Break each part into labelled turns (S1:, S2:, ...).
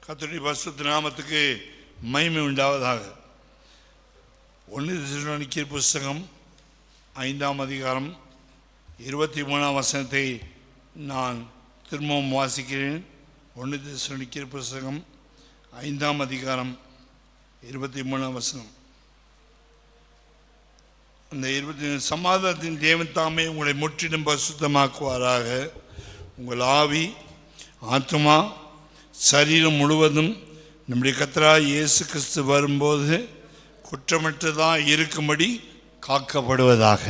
S1: கர்த்தருடைய பரிசுத்த நாமத்துக்கு மகிமை உண்டாவதாக. 1 தெசலோனிக்கேயர் புஸ்தகம் 5ஆம் அதிகாரம் 23ஆம் வசனத்தை நான் திரும்பவும் வாசிக்கிறேன். 1 தெசலோனிக்கேயர் புஸ்தகம் 5ஆம் அதிகாரம் 23ஆம் வசனம். அந்த 20 சமாதானத்தின் தேவன் தாமே உங்களை முற்றிலும் பரிசுத்தமாக்குவாராக. உங்கள் ஆவி, ஆத்துமா, சரீரம் முழுவதும் நம்முடைய கர்த்தராகிய இயேசு கிறிஸ்து வரும்போது குற்றமற்றதாக இருக்கும்படி காக்கப்படுவதாக.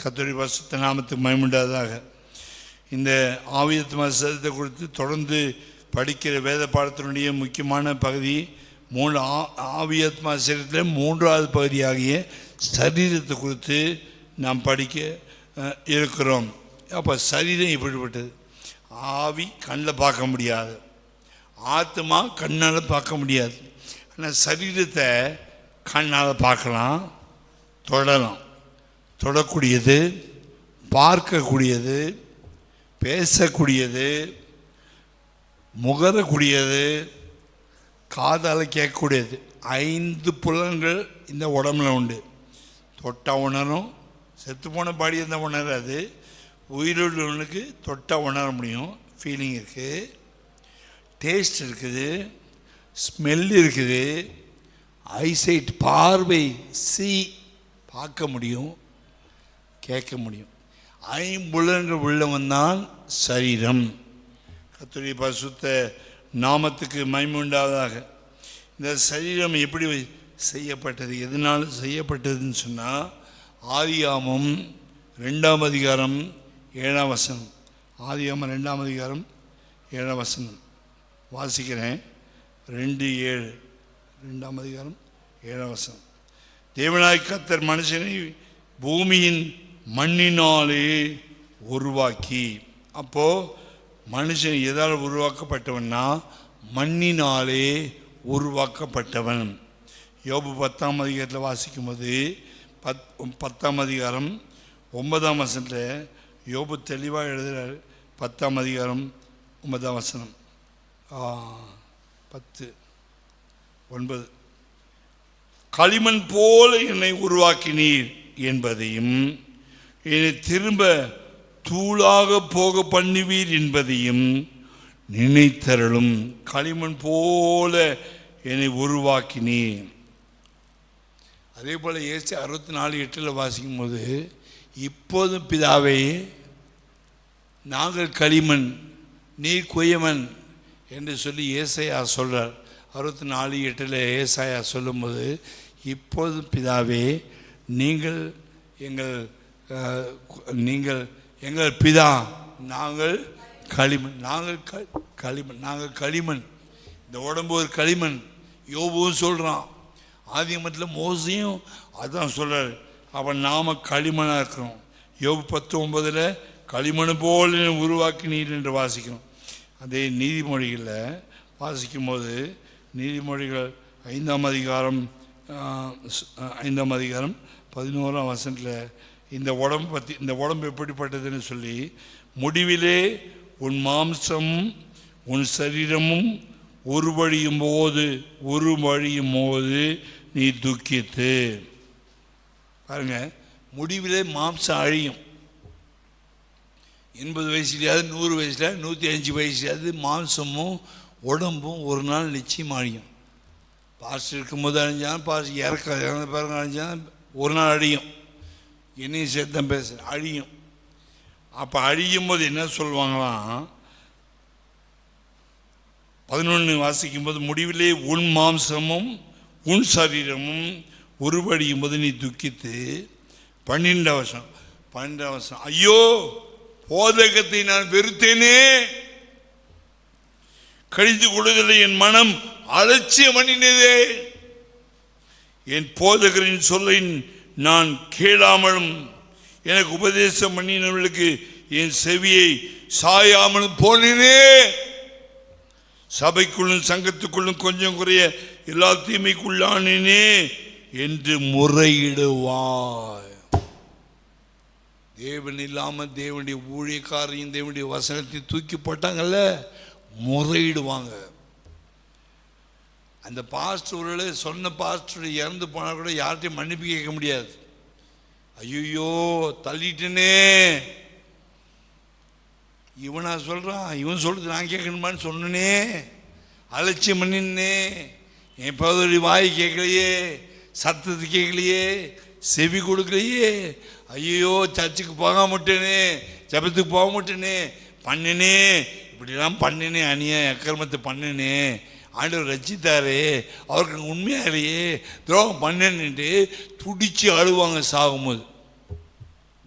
S1: கர்த்தருடைய பரிசுத்த நாமத்துக்கு மகிமை உண்டாவதாக. இந்த ஆவியாத்மா சரீரத்தை குறித்து தொடர்ந்து படிக்கிற வேத பாடத்தினுடைய முக்கியமான பகுதி ஆவியாத்மா சரீரத்தில் 3வது பகுதியாகிய சரீரத்தை குறித்து நாம் படிக்க இருக்கிறோம். அப்போ சரீரம் எப்படிப்பட்டது? ஆவி கண்ணில் பார்க்க முடியாது, ஆத்மா கண்ணால் பார்க்க முடியாது. ஆனால் சரீரத்தை கண்ணால் பார்க்கலாம், தொடலாம். தொடக்கூடியது, பார்க்கக்கூடியது, பேசக்கூடியது, முகரக்கூடியது, காதால் கேட்கக்கூடியது. 5 புலன்கள் இந்த உடம்புல உண்டு. தொட்டால் உணரும், செத்துப்போன பாடி இருந்தால் உணராது. உயிரோடுவனுக்கு தொட்டால் உணர முடியும். ஃபீலிங் இருக்குது, டேஸ்ட் இருக்குது, ஸ்மெல் இருக்குது, ஐசைட் பார்வை, பார்க்க முடியும், கேட்க முடியும். 5 புலன்கள் உள்ளவன் தான் சரீரம். கர்த்தருடைய பரிசுத்த நாமத்துக்கு மகிமை உண்டாவதாக. இந்த சரீரம் எப்படி செய்யப்பட்டது, எதனால் செய்யப்பட்டதுன்னு சொன்னால், ஆதியாகமம் 2ஆம் அதிகாரம் 7ஆம் வசனம். ஆதியாகமம் 2ஆம் அதிகாரம் 7ஆம் வசனம் வாசிக்கிறேன். 2:7, 2ஆம் அதிகாரம் 7ஆம் வசனம். தேவனாய் கர்த்தர் மனுஷனை பூமியின் மண்ணினாலே உருவாக்கி. அப்போது மனுஷன் எதால் உருவாக்கப்பட்டவன்னா மண்ணினாலே உருவாக்கப்பட்டவன். யோபு 10ஆம் அதிகாரத்தில் வாசிக்கும் போது 10ஆம் அதிகாரம் 9ஆம் வசனத்தில் யோபு தெளிவாக எழுதுகிறார். 10ஆம் அதிகாரம் 9ஆம் வசனம் 10:9. களிமண் போல என்னை உருவாக்கினீர் என்பதையும், என்னை திரும்ப தூளாக போக பண்ணுவீர் என்பதையும் நினைத்தருளும். களிமண் போல என்னை உருவாக்கினீர். அதே போல் ஏசி 64:8 வாசிக்கும் போது, இப்போதும் பிதாவே நாங்கள் களிமண், நீர் குயவன் என்று சொல்லி ஏசாயா சொல்கிறார். 64:8 ஏசாயா சொல்லும்போது, இப்போதும் பிதாவே நீங்கள் எங்கள் பிதா, நாங்கள் களிமண், நாங்கள் களிமண். இந்த உடம்பு ஒரு களிமண். யோபுவும் சொல்கிறான். ஆதியாகமத்தில் மோசையும் அதான் சொல்கிறார். அப்போ நாம் களிமணாக இருக்கிறோம். யோபு 10:9 களிமண் போல் உருவாக்கினீர் என்று வாசிக்கிறோம். அதே நீதிமொழிகளில் வாசிக்கும் போது, நீதிமொழிகள் 5ஆம் அதிகாரம் 11ஆம் வசனத்தில் இந்த உடம்பு பற்றி, இந்த உடம்பு எப்படிப்பட்டதுன்னு சொல்லி, முடிவிலே உன் மாம்சமும் உன் சரீரமும் உருவழியும் போது நீ துக்கித்து. பாருங்க, முடிவிலே மாம்சம் அழியும். 80 வயசுலையாவது, 100 வயசுல, 105 வயசுலையாவது மாம்சமும் உடம்பும் ஒரு நாள் நிச்சயம் அழியும். பாஸ்டர் இருக்கும்போது அழிஞ்சாலும், பாஸ்டர் இறந்த பிறகு அழிஞ்சாலும் ஒரு நாள் அழியும். என்னையும் சேர்த்து தான் பேசுகிறேன், அழியும். அப்போ அழியும் போது என்ன சொல்லுவாங்களாம், 11 வாசிக்கும் போது, முடிவிலே உன் மாம்சமும் உன் சரீரமும் உருவடியும் போது நீ துக்கித்து. 12ஆம் வசனம், ஐயோ போதகத்தை நான் வெறுத்தேனே, கழிந்து கொள்ளுதலை என் மனம் அலட்சியம் பண்ணினதே. என் போதகரின் சொல்லை நான் கேளாமலும், எனக்கு உபதேசம் பண்ணினவர்களுக்கு என் செவியை சாயாமலும் போனேனே. சபைக்குள்ளும் சங்கத்துக்குள்ளும் கொஞ்சம் குறைய எல்லா தீமைக்குள்ளானேனே என்று முறையிடுவாய். தேவன் இல்லாமல் தேவனுடைய ஊழியக்காரையும் தேவனுடைய வசனத்தை தூக்கி போட்டாங்கல்ல, முறையிடுவாங்க. அந்த பாஸ்டர் சொன்ன பாஸ்டர் இறந்து போனால் கூட யார்கிட்டையும் மன்னிப்பு கேட்க முடியாது. ஐயோ தள்ளிட்டனே, இவனா சொல்கிறான், இவன் சொல்கிறது நான் கேட்கணுமான்னு சொன்னனே, அலட்சியம் பண்ணினே, என் பதவி வாய் கேட்கலையே, சத்தத்து கேட்கலையே, செவி கொடுக்கலையே, ஐயோ சர்ச்சுக்கு போக மாட்டேனே, ஜபத்துக்கு போக மாட்டேனே, பண்ணினே, இப்படிலாம் பண்ணினே, அநியாய அக்கிரமத்தை பண்ணினே, ஆண்டவர் ரசித்தாரே, அவருக்கு உண்மையாலேயே துரோகம் பண்ணேன்னுட்டு துடிச்சு அழுவாங்க சாகும்போது.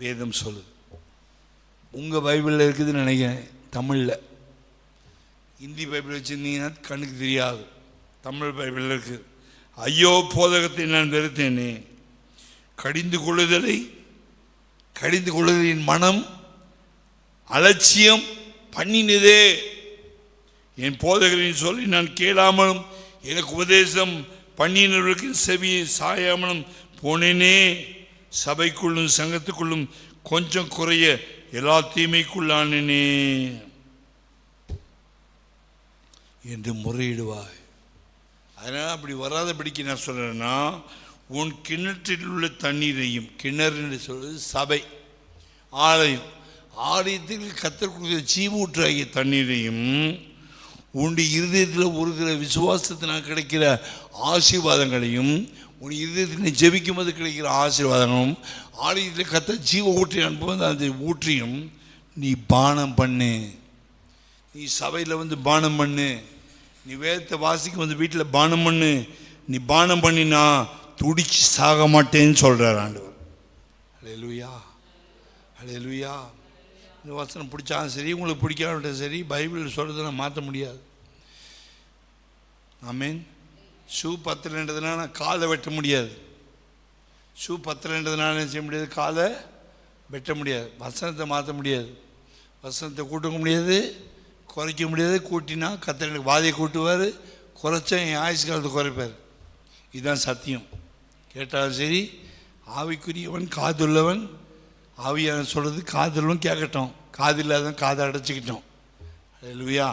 S1: வேதம் சொல்லுது. உங்கள் பைபிளில் இருக்குதுன்னு நினைக்கிறேன், தமிழில். ஹிந்தி பைபிள் வச்சுருந்தீங்கன்னா கண்ணுக்கு தெரியாது, தமிழ் பைபிளில் இருக்குது. ஐயோ போதகத்தை நான் வெறுத்தேனே, கடிந்து கொள்ளுதலின் மனம் அலட்சியம் பண்ணினதே, என் போதகரின் சொல்லி நான் கேளாமலும் எனக்கு உபதேசம் பண்ணினவர்களுக்கு செவியை சாயாமலும் போனேனே, சபைக்குள்ளும் சங்கத்துக்குள்ளும் கொஞ்சம் குறைய எல்லா தீமைக்குள்ளானே என்று முறையிடுவாய். அதனால் அப்படி வராதபடிக்கு நான் சொல்கிறேன்னா, உன் கிணற்றில் உள்ள தண்ணீரையும், கிணறு என்று சொல்வது சபை, ஆலயம், ஆலயத்தில் கர்த்தர் கொடுக்கிற ஜீவூற்றாகிய தண்ணீரையும், உன்னுடைய இருதயத்தில் உருகிற விசுவாசத்தினால் கிடைக்கிற ஆசீர்வாதங்களையும், உன் இருதயத்தில் ஜெபிக்கும் போது கிடைக்கிற ஆசீர்வாதங்களும், ஆலயத்தில் கர்த்தர் ஜீவ ஊற்றி அனுப்புவது அந்த ஊற்றியும் நீ பானம் பண்ணு. நீ சபையில் வந்து பானம் பண்ணு, நீ வேதத்தை வாசிக்க வந்து வீட்டில் பானம் பண்ணு. நீ பானம் பண்ணினா துடிச்சு சாக மாட்டேன்னு சொல்கிறார் ஆண்டவர். ஹல்லேலூயா, ஹல்லேலூயா. இந்த வசனம் பிடிச்சாலும் சரி, உங்களுக்கு பிடிக்காவிட்டாலும் சரி, பைபிள் சொல்கிறத நான் மாற்ற முடியாது. ஆமீன். ஷூ பத்தலைன்றதுனால காலை வெட்ட முடியாது, ஷூ பத்தலைன்றதுனால என்ன செய்ய முடியாது, காலை வெட்ட முடியாது. வசனத்தை மாற்ற முடியாது, வசனத்தை கூட்ட முடியாது, குறைக்க முடியாது. கூட்டினா கர்த்தர் வாதையை கூட்டுவார், குறைச்சா என் ஆயுசு காலத்தை குறைப்பார். இதுதான் சத்தியம். கேட்டாலும் சரி, ஆவிக்குரியவன் காதுள்ளவன், ஆவியான சொல்கிறது காதுள்ளவன் கேட்கட்டும், காது இல்லாதவன் காதை அடைச்சிக்கிட்டோம். இல்லையா?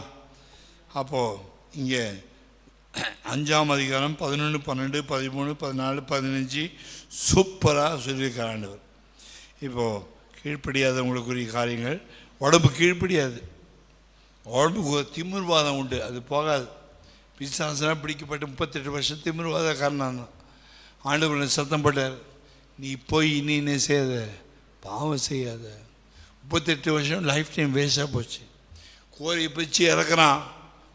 S1: அப்போது இங்கே 5ஆம் அதிகாரம் 11, 12, 13, 14, 15 சூப்பராக சொல்லியிருக்கிறாண்டவர். இப்போது கீழ்ப்படியாதவங்களுக்குரிய காரியங்கள், உடம்பு கீழ்ப்படியாது, உடம்புக்கு திமிர்வாதம் உண்டு, அது போகாது. பிசாசனாக பிடிக்கப்பட்ட 38 வருஷம் திமிர்வாதக்காரன் தான். ஆண்டவர் சத்தம் போட்டார், நீ போய் இனி என்ன செய்யாத, பாவம் செய்யாத. 38 வருஷம் லைஃப் டைம் வேஸ்டாக போச்சு. கோரி பிச்சு இறக்குறான்,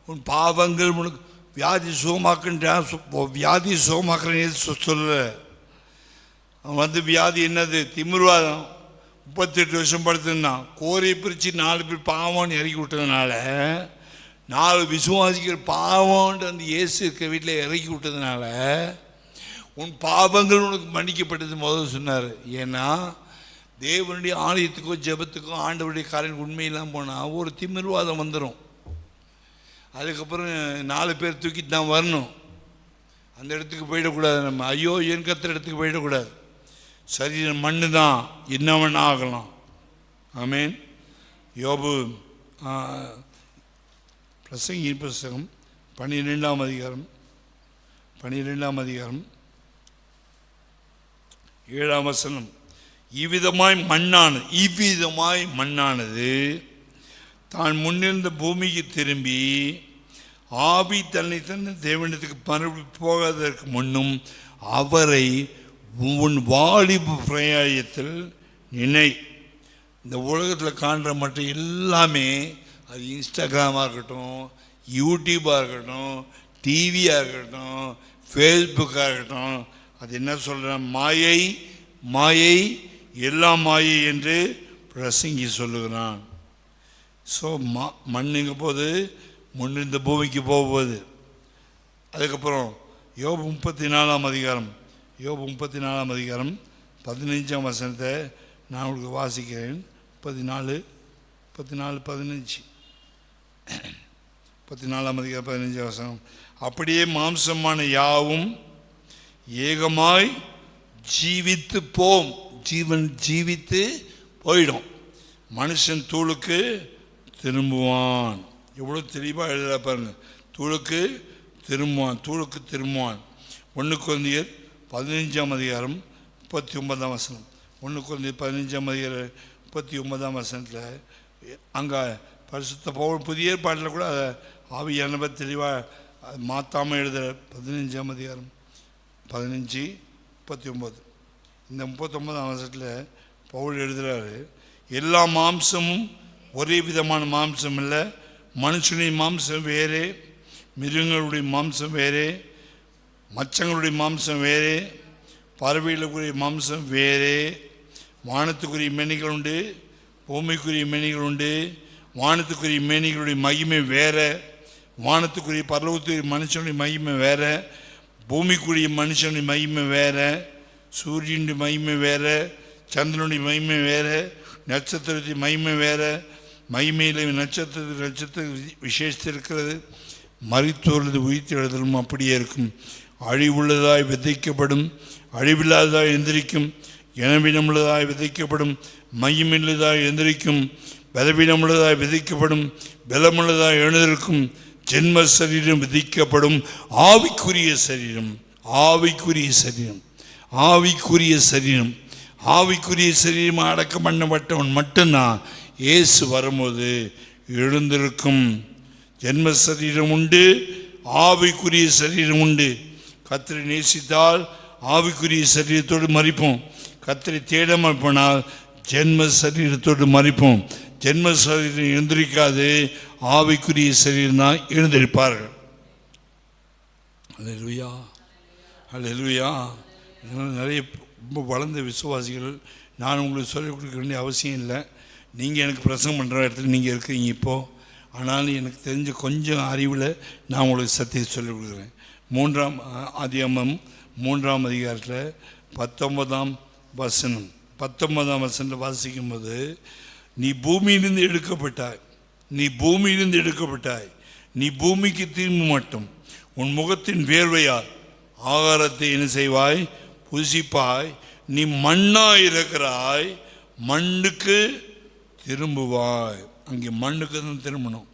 S1: உன் பாவங்கள் உனக்கு வியாதி சுகமாக்குன்றான். வியாதி சுகமாக்குறேன்னு சொல்ல, அவன் வந்து வியாதி என்னது, திமிர்வாதம். 38 வருஷம் படுத்துருந்தான். கோரி பிரித்து 4 பேர் பாவம்னு இறக்கி விட்டதுனால, 4 விசுவாசிக்கிற பாவம்ன்ட்டு அந்த இயேசு இருக்க வீட்டில் இறக்கி விட்டதுனால உன் பாவங்கள் உனக்கு மன்னிக்கப்பட்டது முதல்ல சொன்னார். ஏன்னா தேவனுடைய ஆலயத்துக்கோ ஜெபத்துக்கோ ஆண்டவருடைய காரியம் உண்மையெல்லாம் போனால் ஒரு திமிர்வாதம் வந்துடும். அதுக்கப்புறம் 4 பேர் தூக்கிட்டு தான் வரணும். அந்த இடத்துக்கு போயிடக்கூடாது. நம்ம ஐயோ என் கத்துற இடத்துக்கு போயிடக்கூடாது. சரீரம் மண்ணு தான், என்ன வேணா ஆகலாம். ஆமேன். யோபு பிரசங்கி புஸ்தகம் 12ஆம் அதிகாரம் 7ஆம் வசனம். இவ்விதமாய் மண்ணானது தான் முன்னிருந்த பூமிக்கு திரும்பி ஆவி தன்னை தேவனத்துக்கு மறுபடி போகாததற்கு முன்னும் அவரை உன் வாலிபு பிரயாயத்தில் நினை. இந்த உலகத்தில் காண்ற மற்ற எல்லாமே, அது இன்ஸ்டாகிராமாக இருக்கட்டும், யூடியூபாக இருக்கட்டும், டிவியாக இருக்கட்டும், ஃபேஸ்புக்காக இருக்கட்டும், அது என்ன சொல்கிறேன், மாயை எல்லாம் மாயை என்று பிரசங்கி சொல்லுகிறான். ஸோ மண்ணுங்க போது முன்னிருந்த பூமிக்கு போகும்போது. அதுக்கப்புறம் யோபு 34ஆம் அதிகாரம் 15ஆம் வசனத்தை நான் உங்களுக்கு வாசிக்கிறேன். 14, 15 14ஆம் அதிகாரம் 15ஆம் வசனம். அப்படியே மாம்சமான யாவும் ஏகமாய் ஜீவித்து போம். ஜீவித்து போயிடும். மனுஷன் தூளுக்கு திரும்புவான். எவ்வளோ தெளிவாக எழுத பாருங்க. தூளுக்கு திரும்புவான், தூளுக்கு திரும்புவான். 1 கொரிந்தியர் 15ஆம் அதிகாரம் 39ஆம் வசனம். 1 கொரிந்தியர் 15ஆம் அதிகாரம் 39ஆம் வசனத்தில் அங்கே பரிசுத்த பவுல் புதிய ஏற்பாட்டில் கூட அதை ஆவியானவர் தெளிவாக மாற்றாமல் எழுதுகிற 15ஆம் அதிகாரம் 15:39. இந்த 39ஆம் வசனத்தில் பவுல் எழுதுகிறாரு, எல்லா மாம்சமும் ஒரே விதமான மாம்சம் இல்லை. மனுஷனுடைய மாம்சம் வேறே, மிருகங்களுடைய மாம்சம் வேறே, மச்சங்களுடைய மாம்சம் வேறே, பறவைகளுக்குரிய மாம்சம் வேறே. வானத்துக்குரிய மேனிகள் உண்டு, பூமிக்குரிய மேனிகள் உண்டு. வானத்துக்குரிய மேனிகளுடைய மகிமை வேற, வானத்துக்குரிய பரலோகத்துக்குரிய மனுஷனுடைய மகிமை வேற, பூமிக்குரிய மனுஷனுடைய மகிமை வேற, சூரியனுடைய மகிமை வேற, சந்திரனுடைய மகிமை வேற, நட்சத்திரத்துடைய மகிமை வேற. மகிமையில் நட்சத்திர விசேஷித்திருக்கிறது. மரித்தோர்றது உயிர்த்தெழுதலும் அப்படியே இருக்கும். அழிவுள்ளதாய் விதைக்கப்படும், அழிவில்லாததாய் எந்திரிக்கும். கனவீனமுள்ளதாய் விதைக்கப்படும், மகிமையுள்ளதாய் எந்திரிக்கும். பலவீனமுள்ளதாய் விதைக்கப்படும், பலமுள்ளதாய் எழுந்திருக்கும். ஜென்ம சரீரம் விதிக்கப்படும். ஆவிக்குரிய சரீரம், ஆவிக்குரிய சரீரம், ஆவிக்குரிய சரீரம், ஆவிக்குரிய சரீரம் அடக்கம் பண்ணப்பட்டவன் மட்டும்தான் இயேசு வரும்போது எழுந்திருக்கும். ஜென்ம சரீரம் உண்டு, ஆவிக்குரிய சரீரம் உண்டு. கர்த்தரை நேசித்தால் ஆவிக்குரிய சரீரத்தோடு மறிப்போம். கர்த்தரை தேடாமல் போனால் ஜென்ம சரீரத்தோடு மறிப்போம். ஜென்ம சரீரம் எழுந்திருக்காது, ஆவிக்குரிய சரீரம் தான் எழுந்திருப்பார்கள். அல்லேலூயா, அல்லேலூயா. நிறைய ரொம்ப வளர்ந்த விசுவாசிகள், நான் உங்களுக்கு சொல்லிக் கொடுக்க வேண்டிய அவசியம் இல்லை. நீங்கள் எனக்கு பிரசங்கம் பண்ணுற இடத்துல நீங்கள் இருக்கிறீங்க இப்போது. ஆனாலும் எனக்கு தெரிஞ்ச கொஞ்சம் அறிவில் நான் உங்களுக்கு சத்தியத்தை சொல்லிக் கொடுக்குறேன். 3ஆம் அதிகாரம் 3ஆம் அதிகாரத்தில் 19ஆம் வசனம் 19ஆம் வசனத்தில் வாசிக்கும்போது, நீ பூமியிலிருந்து எடுக்கப்பட்டாய், நீ பூமியிலிருந்து எடுக்கப்பட்டாய், நீ பூமிக்கு திரும்ப மட்டும் உன் முகத்தின் வேர்வையால் ஆகாரத்தை என்ன செய்வாய், புசிப்பாய். நீ மண்ணாய் இருக்கிறாய், மண்ணுக்கு திரும்புவாய். அங்கே மண்ணுக்கு தான் திரும்பணும்.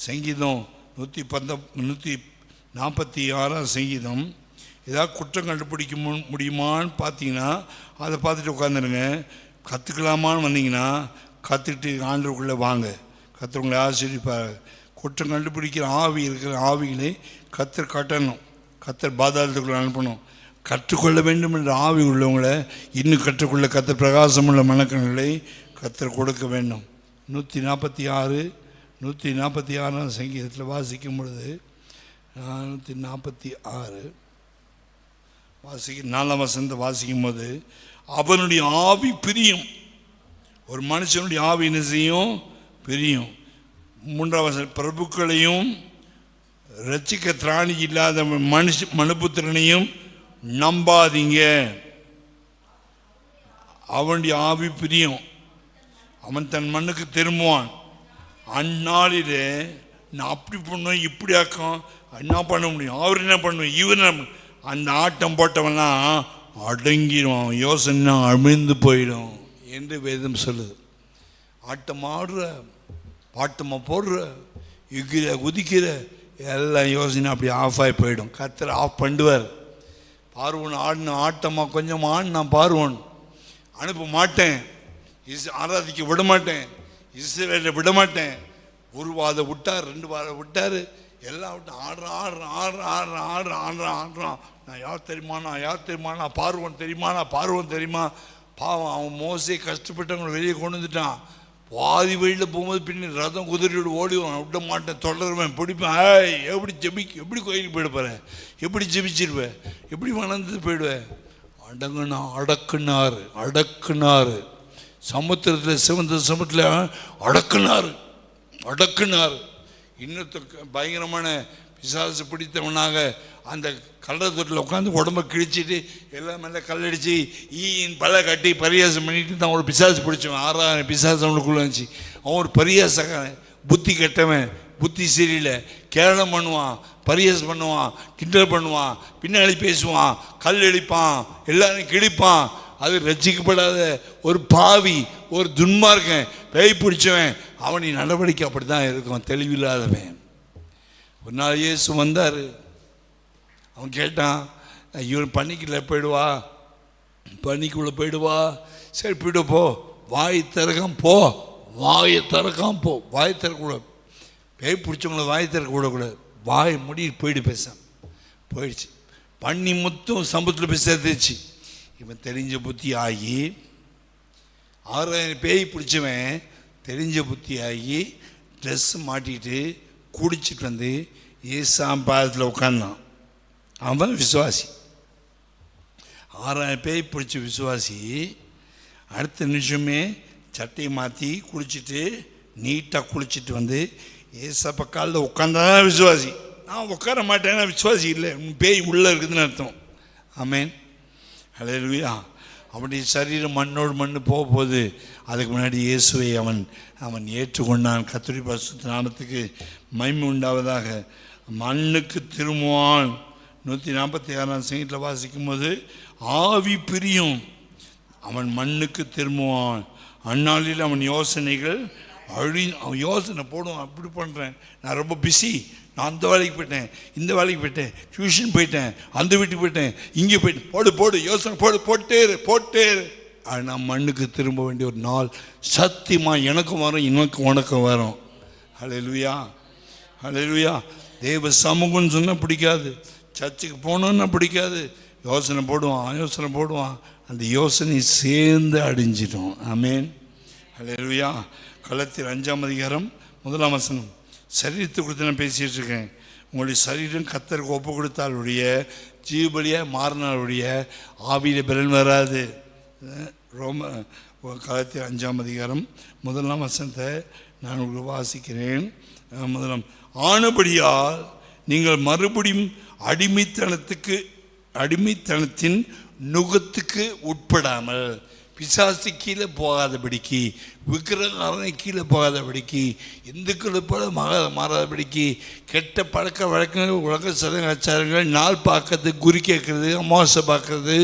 S1: சங்கீதம் 146ஆம் சங்கீதம். ஏதாவது குற்றம் கண்டுபிடிக்க முடியுமான்னு பார்த்தீங்கன்னா அதை பார்த்துட்டு உட்காந்துருங்க. கற்றுக்கலாமான்னு வந்தீங்கன்னா கற்றுக்கிட்டு ஆண்டவருக்குள்ளே வாங்க. கர்த்தர் ஆசிரியப்பார். குற்றம் கண்டுபிடிக்கிற ஆவி இருக்கிற ஆவிகளை கர்த்தர் கட்டணும், கர்த்தர் பாதாளத்துக்குள்ளே அனுப்பணும். கற்றுக்கொள்ள வேண்டும் என்ற ஆவி உள்ளவங்களை இன்னும் கற்றுக்கொள்ள கர்த்தர் பிரகாசமுள்ள மனக்கண்களை கர்த்தர் கொடுக்க வேண்டும். 146ஆம் சங்கீதத்தில் வாசிக்கும் பொழுது 146 4ஆம் வசனத்தை வாசிக்கும் போது, அவனுடைய ஆவி பிரியும். ஒரு மனுஷனுடைய ஆவி என்ன செய்யும், பிரியும். 3ஆம் வசனம், பிரபுக்களையும் ரட்சிக்க திராணி இல்லாத மனுபுத்திரனையும் நம்பாதீங்க. அவனுடைய ஆவி பிரியும், அவன் தன் மண்ணுக்கு திரும்புவான். அந்நாளிலே நான் அப்படி பண்ணுவேன், இப்படி ஆக்கம், என்ன பண்ண முடியும், அவர் என்ன பண்ணுவேன், இவர் என்ன, அந்த ஆட்டம் போட்டவன்லாம் அடங்கிடும், யோசனை அமிழ்ந்து போயிடும் என்று வேதம் சொல்லுது. ஆட்டம் ஆடுற, பாட்டமாக போடுற, இக்கிற குதிக்கிற எல்லாம் யோசனை அப்படி ஆஃப் ஆகி போயிடும். கர்த்தர் ஆஃப் பண்ணுவார். பார்வன் ஆடின ஆட்டமாக கொஞ்சம் ஆடினான், பார்வன் அனுப்ப மாட்டேன், ஆராதிக்க விட மாட்டேன், இஸ்ரவேலை விட மாட்டேன். ஒரு வாரம் விட்டார், 2 வாரம் விட்டார், எல்லாம் விட்டு ஆடுறான். நான் யார் தெரியுமா, நான் யார் தெரியுமா, நான் பார்வன் தெரியுமா, நான் பார்வன் தெரியுமா. பாவம், அவன் மோசே கஷ்டப்பட்டவங்களை வெளியே கொண்டு வந்துட்டான். பாதி வழியில் போகும்போது பின்ன ரதம் குதிரையோடு ஓடிவான், விட மாட்டேன், தொடருவேன், பிடிப்பேன். எப்படி எப்படி கோயிலுக்கு போயிடுப்பேன், எப்படி ஜெபிச்சிருவேன், எப்படி வளர்ந்து போயிடுவேன். அடக்குனார். சமுத்திரத்தில், சிவந்த சமுத்திரத்தில் அடக்குனார். இன்னொருத்த பயங்கரமான பிசாசு பிடித்தவனாக அந்த கல்லத்தொட்டில் உட்காந்து உடம்பை கிழிச்சிட்டு எல்லாம் மேலே கல்லடிச்சு ஈயின் பல கட்டி பரியாசம் பண்ணிட்டு தான் ஒரு பிசாசு பிடிச்சவன். 6,000 பிசாசு அவனுக்குள்ளே இருந்துச்சு. அவன் ஒரு பரியாசக்காரன், புத்தி கெட்டவன், புத்தி சரியில்லை, கேரளம் பண்ணுவான், பரியாசம் பண்ணுவான், கிண்டல் பண்ணுவான், பின்னாடி பேசுவான், கல் அடிப்பான், எல்லாரையும் கிழிப்பான். அது ரட்சிக்கப்படாத ஒரு பாவி, ஒரு துன்மார்க்கன், பேய் பிடிச்சவன், அவனின் நடவடிக்கை அப்படி தான் இருக்கும், தெளிவில்லாதவன். ஒரு நாள் இயேசு வந்தார், அவன் கேட்டான், இவன் பன்னிக்குள்ளே போயிடுவா, பன்னிக்குள்ளே போயிடுவா, சரி போய்டு போ, வாய் திறக்காம போ, வாயை திறக்காம போ, வாய் திறக்கக்கூடாது, பேய் பிடிச்சவங்கள வாய் திறக்கக்கூடாது, வாய் முடி போயிடு பேச போயிடுச்சு. பன்னி மொத்தம் சம்பளத்தில் போய் சேர்த்துச்சு. இவன் தெரிஞ்ச புத்தி ஆகி 6000 பேய் பிடிச்சவன் தெரிஞ்ச புத்தி ஆகி ட்ரெஸ் மாட்டிட்டு குடிச்சிட்டு வந்து ஏசாம் பாதத்தில் உட்காந்தான். அவன் விசுவாசி. 6000 பேய் பிடிச்ச விசுவாசி அடுத்த நிமிஷமே சட்டையை மாற்றி குளிச்சுட்டு நீட்டாக குளிச்சுட்டு வந்து ஏசப்ப காலில் உட்காந்தான் விசுவாசி. நான் உட்கார மாட்டேன்னா விசுவாசி இல்லை, பேய் உள்ளே இருக்குதுன்னு அர்த்தம். ஆமேன், ஹல்லேலூயா. அவனுடைய சரீரம் மண்ணோடு மண்ணு போக போகுது. அதுக்கு முன்னாடி இயேசுவை அவன் ஏற்றுக்கொண்டான். கர்த்தருடைய பரிசுத்த நாமத்துக்கு மகிமை உண்டாவதாக. மண்ணுக்கு திரும்புவான். 146ஆம் சங்கீதத்தில் வாசிக்கும் போது ஆவி பிரியும், அவன் மண்ணுக்கு திரும்புவான். அந்நாளில் அவன் யோசனைகள் அவன் யோசனை போடுவான். அப்படி பண்ணுறேன், நான் ரொம்ப பிஸி, நான் அந்த வேலைக்கு போயிட்டேன், இந்த வேலைக்கு போயிட்டேன், டியூஷன் போயிட்டேன், அந்த வீட்டுக்கு போயிட்டேன், இங்கே போயிட்டேன், போடு யோசனை போட்டே இரு. ஆனால் மண்ணுக்கு திரும்ப வேண்டிய ஒரு நாள் சத்தியமாக எனக்கும் வரும், இன்னும் உனக்கும் வரும். ஹல்லேலூயா, ஹல்லேலூயா. தேவ சமூகம்னு சொன்னால் பிடிக்காது, சர்ச்சுக்கு போகணுன்னா பிடிக்காது. யோசனை போடுவான், அந்த யோசனை சேர்ந்து அடிஞ்சிடும். ஆமேன், ஹல்லேலூயா. கலாத்தியர் 5ஆம் அதிகாரம் 1ஆம் வசனம். சரீரத்தை குறித்து நான் பேசிகிட்டு இருக்கேன். உங்களுடைய சரீரம் கர்த்தருக்கு ஒப்பு கொடுத்தாலுடைய ஜீவபலியாக மாறினாலுடைய ஆவியில் பலன் வராது. கலாத்தியர் 5ஆம் அதிகாரம் 1ஆம் வசனத்தை நான் உங்களுக்கு வாசிக்கிறேன். முதலாம், ஆனபடியால் நீங்கள் மறுபடியும் அடிமைத்தனத்தின் நுகத்துக்கு உட்படாமல், பிசாசு கீழே போகாதபடிக்கு, விக்கிரகாரனை கீழே போகாதபடிக்கு, இந்துக்களை போல மாறாதபடிக்கு, கெட்ட பழக்க வழக்கங்கள், உலக சடங்காச்சாரங்கள், நாள் பார்க்கறது, குறி கேட்கறது, அமாவாசை பார்க்கறது,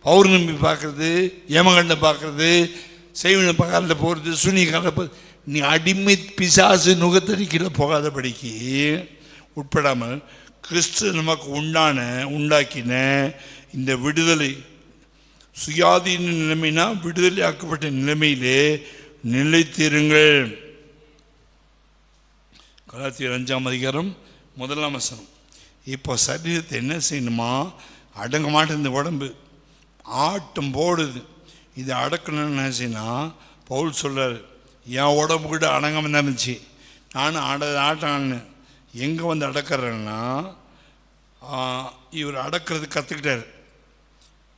S1: பௌர்ணமி பார்க்கறது, ஏமகண்டம் பார்க்கறது, செய்வன பகாரில் போகிறது, சுனிகாரில் போகிறது, நீ அடிமை பிசாசு நுகத்தடி கீழே போகாதபடிக்கு உட்படாமல் கிறிஸ்து நமக்கு உண்டாக்கின இந்த விடுதலை, சுயாதீன நிலைமைனா விடுதலை ஆக்கப்பட்ட நிலைமையிலே நிலைத்திருங்கள். கலாத்தியர் 5ஆம் அதிகாரம் 1ஆம் வசனம். இப்போ சரீரத்தை என்ன செய்யணுமா? அடங்க மாட்டேன், இந்த உடம்பு ஆட்டம் போடுது, இதை அடக்கணும்னு என்ன செய்யணும்? பவுல் சொல்கிறார், என் உடம்பு கூட அடங்காமல் இருந்துச்சு, நானும் ஆட்டான்னு. எங்கே வந்து அடக்கிறேன்னா, இவர் அடக்கிறது கற்றுக்கிட்டார்.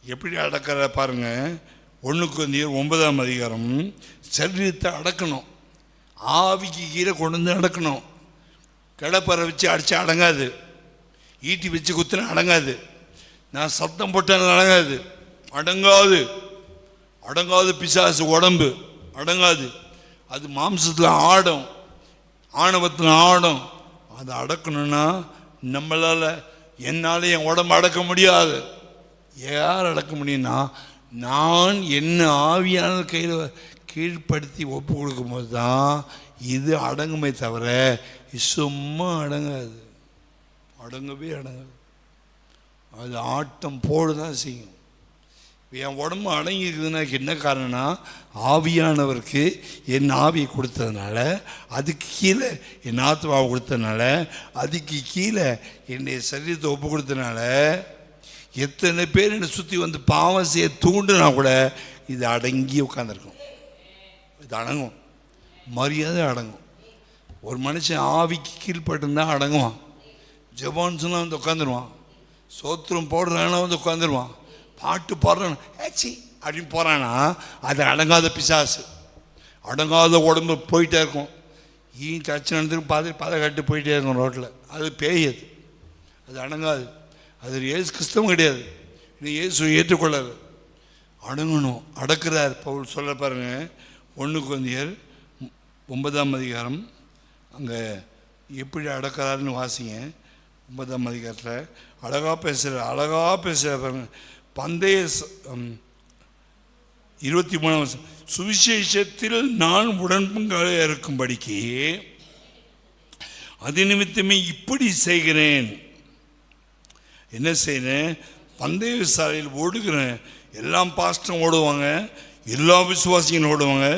S1: எப்படி அடக்கிற பாருங்கள். 1 கொரிந்தியர் 9ஆம் அதிகாரம். சரீரத்தை அடக்கணும், ஆவிக்கு கீழே கொண்டு வந்து அடக்கணும். கடப்பறை வச்சு அடித்தா அடங்காது, ஈட்டி வச்சு குத்துனா அடங்காது, நான் சத்தம் போட்டால் அடங்காது. பிசாசு உடம்பு அடங்காது, அது மாம்சத்தில் ஆடும், ஆணவத்தில் ஆடும். அதை அடக்கணும்னா என்னால் என் உடம்பு அடக்க முடியாது. யார் அடக்க முடியும்னா, நான் என்ன ஆவியான கையில் கீழ்ப்படுத்தி ஒப்பு கொடுக்கும்போது தான் இது அடங்குமே தவிர சும்மா அடங்காது, அடங்கவே அடங்காது. அது ஆட்டம் போடு தான் செய்யும். என் உடம்பு அடங்கிஇருக்குதுன்னா என்ன காரணம்னா, ஆவியானவருக்கு என் ஆவியை கொடுத்ததுனால, அதுக்கு கீழே என் ஆத்மாவை கொடுத்ததுனால, அதுக்கு கீழே என்னுடைய சரீரத்தை ஒப்பு கொடுத்ததுனால, எத்தனை பேர் என்னை சுற்றி வந்து பாவம் செய்ய தூண்டுனா கூட இது அடங்கி உட்காந்துருக்கும். இது அடங்கும், மரியாதை அடங்கும். ஒரு மனுஷன் ஆவிக்கு கீழ்பட்டுருந்தான் அடங்குவான். ஜெபம்னு சொன்னால் வந்து உட்காந்துருவான், சோத்திரம் போடுறானா வந்து உட்காந்துருவான், பாட்டு பாடுறான் ஏச்சி அப்படின்னு போகிறான்னா அது அடங்காத பிசாசு. அடங்காத உடம்பு போயிட்டே இருக்கும். தச்சு நடந்துருக்கு, பாதை கட்டு போயிட்டே இருக்கும் ரோட்டில். அது பேய், அது அடங்காது. அது இயேசு கிறிஸ்தவம் கிடையாது. இன்னும் இயேசு ஏற்றுக்கொள்ளாது. அடங்கணும், அடக்கிறார் பவுல் சொல்ல பாருங்க. 1 கொரிந்தியர் 9ஆம் அதிகாரம். அங்கே எப்படி அடக்கிறாருன்னு வாசிங்க. 9ஆம் அதிகாரத்தில் அழகாக பேசுகிற பாருங்க. பந்தய 23ஆம் சுவிசேஷத்தில் நான் உடன்பங்காக இருக்கும்படிக்கு அது நிமித்தமே இப்படி செய்கிறேன். என்ன செய்யணும்? பந்தய சாலையில் ஓடுகிறேன். எல்லாம் பாஸ்டரும் ஓடுவாங்க, எல்லா விசுவாசிகளும் ஓடுவாங்க.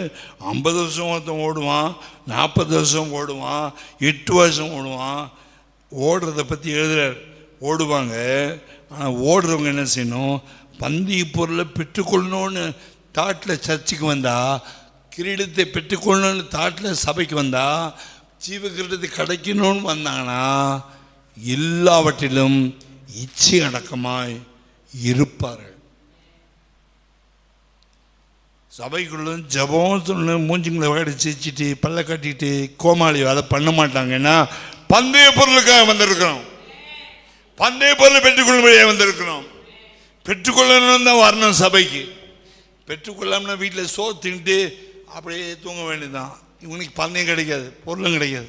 S1: 50 வருஷம் ஒருத்தன் ஓடுவான், 40 வருஷம் ஓடுவான், 8 வருஷம் ஓடுவான். ஓடுறதை பற்றி எழுதுறார். ஓடுவாங்க. ஆனால் ஓடுறவங்க என்ன செய்யணும்? பந்தய பொருளை பெற்றுக்கொள்ளணும்னு தாட்டில் சர்ச்சுக்கு வந்தால், கிரீடத்தை பெற்றுக்கொள்ளணும்னு தாட்டில் சபைக்கு வந்தால், ஜீவ கிரீடத்தை கிடைக்கணும்னு வந்தாங்கன்னா எல்லாவற்றிலும் இச்சை அடக்கமாய் இருப்பார்கள். சபைக்குள்ள ஜபம் சொன்ன மூஞ்சிங்களை வடிச்சு வச்சுட்டு பல்ல கட்டிட்டு கோமாளி வேலை பண்ண மாட்டாங்கன்னா பந்தய பொருளுக்காக வந்திருக்கிறோம். பந்தய பொருளை பெற்றுக்கொள்ளும்படியாக வந்திருக்கிறோம். பெற்றுக்கொள்ளணும் தான் வரணும் சபைக்கு. பெற்றுக்கொள்ளாமனா வீட்டில் சோறு தின்ட்டு அப்படியே தூங்க வேண்டியதுதான். இவனுக்கு பந்தயம் கிடைக்காது, பொருளும் கிடைக்காது.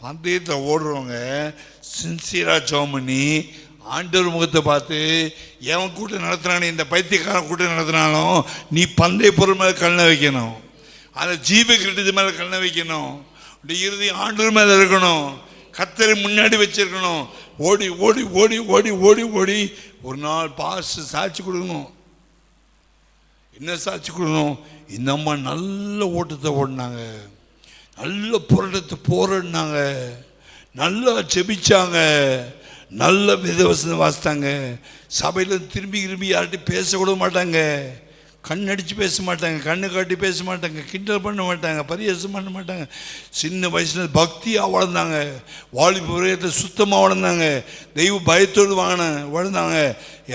S1: பந்தயத்தில் ஓடுறவங்க சின்சியராக ஜெபம் பண்ணி ஆண்டவர் முகத்தை பார்த்து, எவன் கூட்டம் நடத்துனானே, இந்த பைத்தியக்காரன் கூட்டம் நடத்தினாலும் நீ பந்தய பொருள் மேலே கண்ணை வைக்கணும். அதை ஜீவ கிரீடத்து மேலே கண்ணை வைக்கணும். இறுதி ஆண்டவர் மேலே இருக்கணும். கர்த்தரை முன்னாடி வச்சிருக்கணும். ஓடி ஓடி ஓடி ஓடி ஓடி ஓடி ஒரு நாள் பாஸ்டர் சாட்சி கொடுக்கணும். என்ன சாட்சி கொடுக்கணும்? இந்த அம்மா நல்ல ஓட்டத்தை ஓடினாங்க, நல்ல போராட்டத்தை போராடினாங்க, நல்லா ஜெபிச்சாங்க, நல்ல விதவசனம் வாசித்தாங்க. சபையில் திரும்பி திரும்பி யார்கிட்டையும் பேசக்கூட மாட்டாங்க, கண்ணடிச்சு பேச மாட்டாங்க, கண்ணு காட்டி பேச மாட்டாங்க, கிண்டல் பண்ண மாட்டாங்க, பரியாசம் பண்ண மாட்டாங்க. சின்ன வயசில் பக்தியாக வளர்ந்தாங்க, வாலிப பருவத்தில் சுத்தமாக வளர்ந்தாங்க, தெய்வ பயத்தோடு வளர்ந்தாங்க.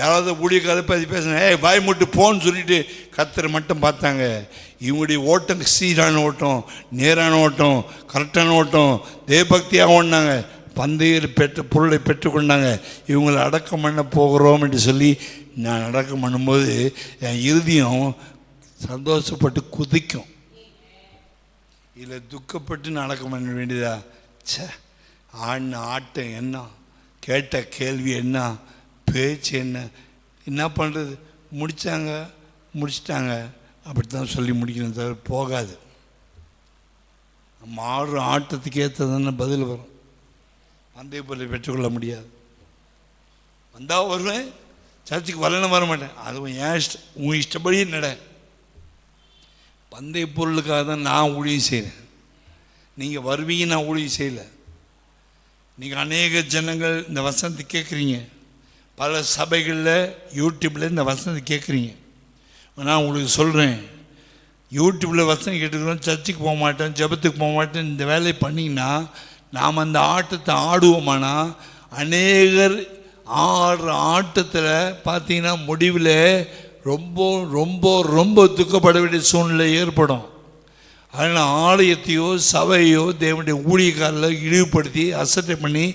S1: யாராவது ஊழியக்கார பற்றி பேசினா வாய் மட்டும் போன்னு சொல்லிட்டு கர்த்தரை மட்டும் பார்த்தாங்க. இவங்களுடைய ஓட்டம் சீரான ஓட்டம், நேரான ஓட்டம், கரெக்டான ஓட்டம், தேவபக்தியாக ஓடினாங்க. பந்தயில் பொருளை பெற்றுக்கொண்டாங்க. இவங்களை அடக்கம் பண்ண போகிறோம் என்று சொல்லி நான் அடக்கம் பண்ணும்போது என் இருதயம் சந்தோஷப்பட்டு குதிக்கும். இல்லை துக்கப்பட்டு நான் அடக்கம் பண்ண வேண்டியதா? ஆடின ஆட்டம் என்ன, கேட்ட கேள்வி என்ன, பேச்சு என்ன பண்ணுறது? முடிச்சிட்டாங்க அப்படித்தான் சொல்லி முடிக்கணும், தவிர போகாது. நம்ம ஆடுற ஆட்டத்துக்கு ஏற்றதான பதில் வரும். பந்தய பொருளை பெற்றுக்கொள்ள முடியாது. வந்தால் வருவேன், சர்ச்சுக்கு வரலன்னு வர மாட்டேன். அதுவும் ஏன் இஷ்டம், உன் இஷ்டப்படி நட. பந்தய பொருளுக்காக தான் நான் ஊழியம் செய்கிறேன். நீங்கள் வருவீங்க, நான் ஊழியம் செய்யலை. நீங்கள் அநேக ஜனங்கள் இந்த வசனத்தை கேட்குறீங்க, பல சபைகளில் யூடியூப்பில் இந்த வசனத்தை கேட்குறீங்க. நான் உங்களுக்கு சொல்கிறேன், யூடியூப்பில் வசனம் கேட்டுக்கிறோம், சர்ச்சுக்கு போக மாட்டேன், ஜெபத்துக்கு போக மாட்டேன், இந்த வேலையை பண்ணிங்கன்னா நாம் அந்த ஆட்டத்தை ஆடுவோமானா அநேகர் ஆடுற ஆட்டத்தில் பார்த்தீங்கன்னா முடிவில் ரொம்ப ரொம்ப ரொம்ப துக்கப்பட வேண்டிய சூழ்நிலை ஏற்படும். அதனால் ஆலயத்தையோ சபையோ தேவனுடைய ஊழியக்காரில் இழிவுபடுத்தி அசட்டை பண்ணி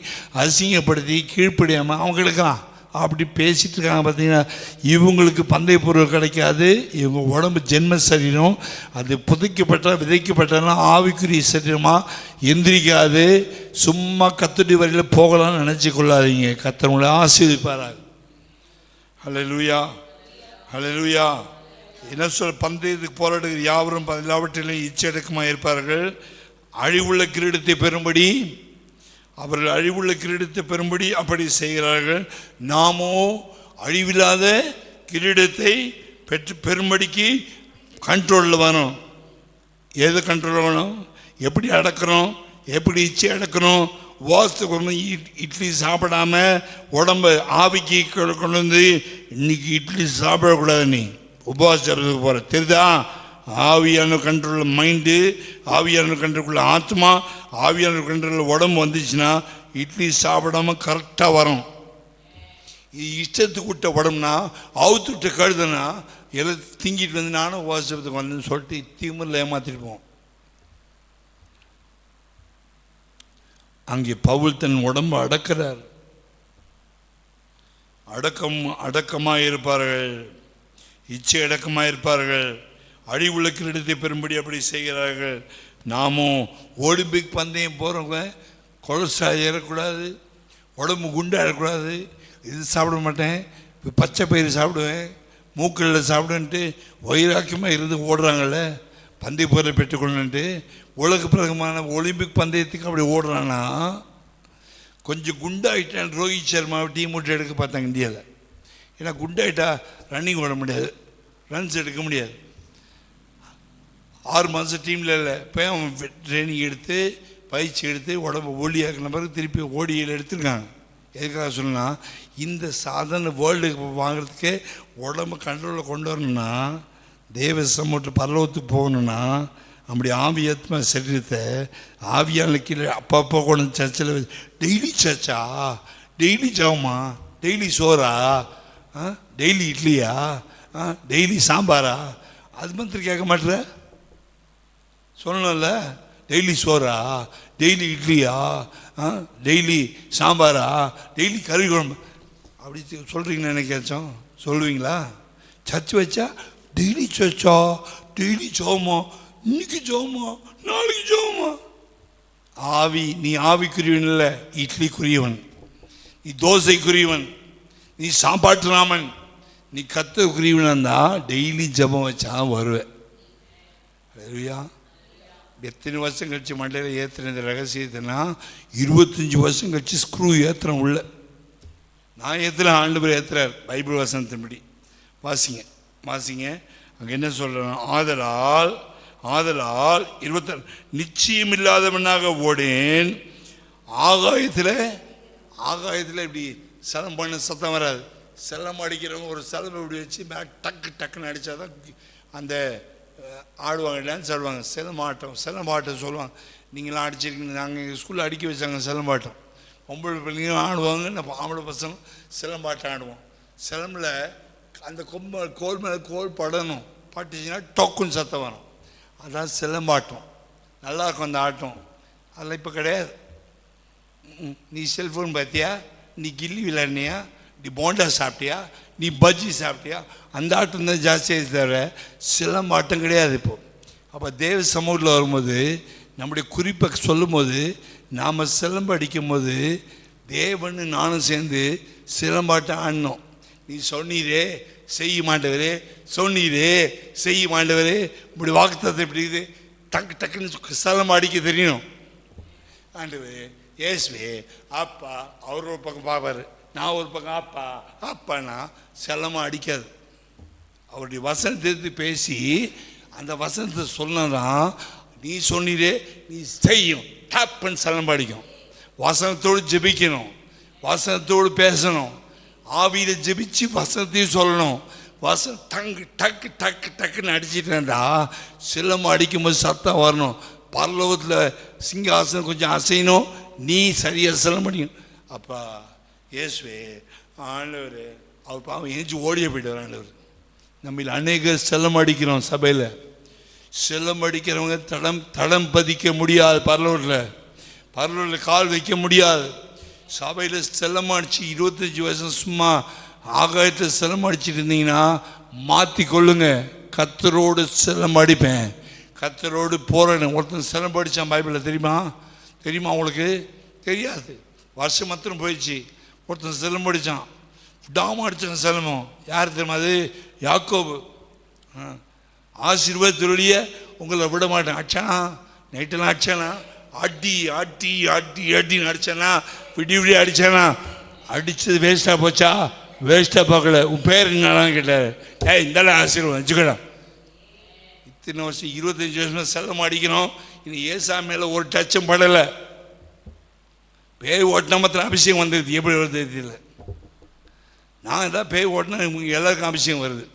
S1: அசிங்கப்படுத்தி கீழ்ப்படியாமல் அவங்களுக்கலாம் அப்படி பேசிகிட்டு இருக்காங்க. பார்த்தீங்கன்னா இவங்களுக்கு பந்தய பொருள் கிடைக்காது. இவங்க உடம்பு ஜென்ம சரீரம், அது புதைக்கப்பட்ட விதைக்கப்பட்டாலும் ஆவிக்குரிய சரீரமாக எந்திரிக்காது. சும்மா கர்த்தருடைய வழியில் போகலாம்னு நினச்சி கொள்ளாதீங்க. கர்த்தர் உங்களை ஆசீர்வதிப்பாராக. ஹல்லேலூயா, ஹல்லேலூயா. என்ன சொல்ல? பந்தயத்துக்கு போராடுகிற யாவரும் எல்லாவற்றிலும் இச்சையடக்கமாக இருப்பார்கள். அழிவுள்ள கிரீடத்தை பெறும்படி அவர்கள் அழிவுள்ள கிரீடத்தை பெறும்படி அப்படி செய்கிறார்கள். நாமோ அழிவில்லாத கிரீடத்தை பெறும்படிக்கு கண்ட்ரோலில் வேணும். எது கண்ட்ரோலில் வேணும்? எப்படி அடக்கிறோம், எப்படி இச்சை அடக்கணும். வாசத்துக்கு வரணும். இட்லி சாப்பிடாமல் உடம்பை ஆவிக்கு கொண்டு வந்து இன்னைக்கு இட்லி சாப்பிடக்கூடாது. நீ உபவாசத்துக்கு போகிற தெரியுதா? ஆவியான கண்ட்ரோலில் மைண்டு, ஆவியான கண்ட்ரோலுக்குள்ள ஆத்மா, ஆவியான கண்ட்ரோலில் உடம்பு வந்துச்சுன்னா இட்லி சாப்பிடாமல் கரெக்டாக வரும். இஷ்டத்துக்கு விட்ட உடம்புனா அவுத்து விட்ட கழுதுனா எல்லாம் திங்கிட்டு வந்து நானும் உபவாசத்துக்கு வந்தேன்னு சொல்லிட்டு திமுறில் ஏமாற்றிட்டு போவோம். அங்கே பவுல் தன் உடம்பு அடக்கிறார். அடக்கமாக இருப்பார்கள், இச்சை அடக்கமாக இருப்பார்கள், அழிவுள்ள கிரீடத்தை பெறும்படி அப்படி செய்கிறார்கள். நாமும் ஒலிம்பிக் பந்தயம் போகிறவங்க கொலஸ்ட்ரால் ஏறக்கூடாது, உடம்பு குண்டாடக்கூடாது, இது சாப்பிட மாட்டேன், பச்சை பயிறு சாப்பிடுவேன், மூக்களில் சாப்பிடுன்ட்டு வைராக்கியமாக இருந்து ஓடுறாங்கள்ல, பந்தய பொருளை பெற்றுக்கொள்ளுன்ட்டு. உலக பிரகமான ஒலிம்பிக் பந்தயத்துக்கு அப்படி ஓடுறான்னா கொஞ்சம் குண்டாயிட்டான் ரோஹித் சர்மாவை டீம் விட்டு எடுக்க பார்த்தாங்க இந்தியாவில். ஏன்னா குண்டாயிட்டா ரன்னிங் ஓட முடியாது, ரன்ஸ் எடுக்க முடியாது. 6 மாதம் டீமில் இல்லை. இப்போ அவன் ட்ரைனிங் எடுத்து பயிற்சி எடுத்து உடம்பு ஒல்லியாக்கின பிறகு திருப்பி ஓடியில் எடுத்துருக்காங்க. எதுக்காக சொன்னால், இந்த சாதாரண வேர்ல்டு கப் வாங்குறதுக்கே உடம்பு கண்ட்ரோலில் கொண்டு வரணும்னா, தேவ சமூகத்தில் பரலோகத்துக்கு போகணுன்னா, அப்படி ஆவியாத்மா சரீரத்தை ஆவியான கீழே அப்பப்போ கொண்டு சர்ச்சில் டெய்லி சர்ச்சா, டெய்லி ஜாமா, டெய்லி சோறா, டெய்லி இட்லியா, டெய்லி சாம்பாரா, அது மாத்திரம் கேட்க மாட்டேற. சொல்லணும்ல, டெய்லி சோறா, டெய்லி இட்லியா, டெய்லி சாம்பாரா, டெய்லி கறி குழம்பு அப்படி சொல்கிறீங்கன்னு நினைக்காச்சும் சொல்லுவீங்களா? சர்ச் வச்சா டெய்லி சர்ச்சா, டெய்லி ஜோமா, இன்னைக்கு ஜோமா, நாளைக்கு ஜோமா. ஆவி, நீ ஆவிக்குரியவன் இல்லை, இட்லிக்குரியவன், நீ தோசைக்குரியவன், நீ சாப்பாட்டு ராமன், நீ கத்தக்குரியவன் இருந்தால் டெய்லி ஜபம் வச்சா வருவேன். சரியா? எத்தனை வருஷம் கழிச்சு மண்டையில் ஏற்றுன இந்த ரகசியத்தைனா 25 வருஷம் கழிச்சு ஸ்க்ரூ ஏற்றுறேன் உள்ள. நான் ஏற்றுறேன், ஆண்டவர் ஏற்றுறார். பைபிள் வசனத்தின்படி வாசிங்க. அங்கே என்ன சொல்கிறேன்? ஆதலால் 26 நிச்சயம் இல்லாதவனாக ஓடேன். ஆகாயத்தில் இப்படி சலம் பண்ண சத்தம் வராது. செல்லம் அடிக்கிறவங்க ஒரு செலம் இப்படி வச்சு டக்குன்னு அடித்தா தான் அந்த ஆடுவாங்க, டான்ஸ் ஆடுவாங்க. சிலம்பாட்டம் சொல்லுவாங்க. நீங்களாம் அடிச்சிருக்கீங்க. நாங்கள் எங்கள் ஸ்கூலில் அடிக்க வச்சாங்க சிலம்பாட்டம். பொம்பளை பிள்ளைங்களும் ஆடுவாங்க, நம்ம ஆம்பளை பசங்க சிலம்பாட்டம் ஆடுவோம். சிலம்பில் அந்த கோல் மேலே கோல் படணும், பட்டுச்சுன்னா டொக்குன்னு சத்தம் வரும். அதான் சிலம்பாட்டம். நல்லாயிருக்கும் அந்த ஆட்டம். அதெல்லாம் இப்போ கிடையாது. நீ செல்ஃபோன் பார்த்தியா, நீ கில்லி விளையாடினியா, நீ போண்டா சாப்பிட்டியா, நீ பஜ்ஜி சாப்பிட்டியா, அந்த ஆட்டம் தான் ஜாஸ்தியாக தவிர சிலம்பாட்டம் கிடையாது இப்போது. அப்போ தேவ சமூகத்தில் வரும்போது நம்முடைய குறிப்பை சொல்லும் போது நாம் சிலம்பு அடிக்கும் போது தேவன்னு நானும் சேர்ந்து சிலம்பாட்டம் ஆடினோம். நீ சொன்னீரே செய்ய மாட்டவரே, சொன்னீரே செய்ய மாட்டவரே, இப்படி வாக்குத்தத்தை எப்படி இது டக்குன்னு சிலம்பு அடிக்க தெரியணும். ஆண்டவரே ஏசுவே அப்பா, அவர் ஒரு பக்கம் பார்ப்பார், நான் ஒரு பக்கம் அப்பானா செல்லமாக அடிக்காது. அவருடைய வசனத்தை பேசி அந்த வசனத்தை சொன்னதான் நீ சொன்னீரே நீ செய்யும், டப்புன்னு செல்லம் அடிக்கும். வசனத்தோடு ஜெபிக்கணும், வசனத்தோடு பேசணும், ஆவியில் ஜெபிச்சு வசனத்தையும் சொல்லணும். வசனம் டக்குன்னு அடிச்சுட்டு இருந்தா செல்லம் அடிக்கும்போது சத்தம் வரணும். பரலோகத்தில் சிங்காசனம் கொஞ்சம் அசையணும், நீ சரியாக செல்லம் அடிக்கணும். அப்பா இயேசுவே ஆண்டவர், அவர் பாவம் ஏஞ்சி ஓடிய போய்ட்டு ஆண்டவர். நம்ம அநேக செல்லம் அடிக்கிறோம். சபையில் செல்லம் அடிக்கிறவங்க தடம் பதிக்க முடியாது. பரலூரில் கால் வைக்க முடியாது. சபையில் செல்லம் அடித்து 25 வருஷம் சும்மா ஆகாயத்தில் செல்லம் அடிச்சுட்டு இருந்தீங்கன்னா மாற்றி கொள்ளுங்க. கத்தரோடு செல்லம் அடிப்பேன், கத்தரோடு போகிறேன். ஒருத்தன் செல்லம் அடித்தான் பைபிளில், தெரியுமா உங்களுக்கு? தெரியாது. வருஷம் மாத்திரம் போயிடுச்சு. ஒருத்தன் செல்லம் அடித்தான், விடாமல் அடித்தான் செல்லமும். யார் தெரியுமா? அது யாக்கோபு. ஆசீர்வாதத்திலேயே உங்களை விட மாட்டேன். அடிச்சானா, நைட்டெல்லாம் அடிச்சானா, அடின்னு அடிச்சானா, விடிய அடிச்சானா, அடித்தது வேஸ்ட்டாக போச்சா? வேஸ்ட்டாக பார்க்கல. உன் பேர் என்னன்னு கேட்டார். இந்தாலும் ஆசீர்வாதம் வச்சுக்கடா. இத்தனை வருஷம் 25 வருஷம் செல்லம் அடிக்கணும். இன்னும் ஏசாமி மேலே ஒரு டச்சும் படலை. பேய் ஓட்டினா மாத்திரம் அபிஷேகம் வந்துடுது. எப்படி வருது தெரியல. நான் தான் பேய் ஓட்டினா எல்லாருக்கும் அபிஷேகம் வருது.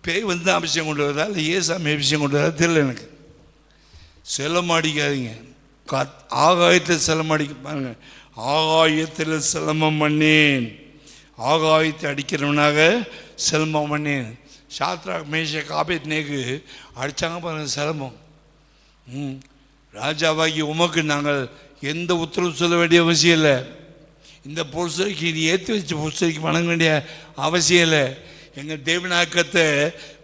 S1: பேய் வந்து அபிஷேகம் கொண்டு வருதா இல்லை ஏசாமி அபிஷேகம் கொண்டு வரதா தெரியல எனக்கு. செல்லம் அடிக்காதீங்க. ஆகாயத்தில் செல்லம் அடிக்க பாருங்க. ஆகாயத்தில் சிலம்பம் பண்ணேன், ஆகாயத்தை அடிக்கிறவனாக சிலம்பம் பண்ணேன். சாத்ராக் மேஷக் ஆபேத்நேகு அடித்தாங்க பாருங்க சிலம்பம். ராஜாவாகி உமக்கு நாங்கள் எந்த உத்தரவு சொல்ல வேண்டிய அவசியம் இல்லை. இந்த பொருசைக்கு நீ ஏற்றி வச்ச பொருசைக்கு வணங்க வேண்டிய அவசியம் இல்லை. எங்கள் தேவநாயக்கத்தை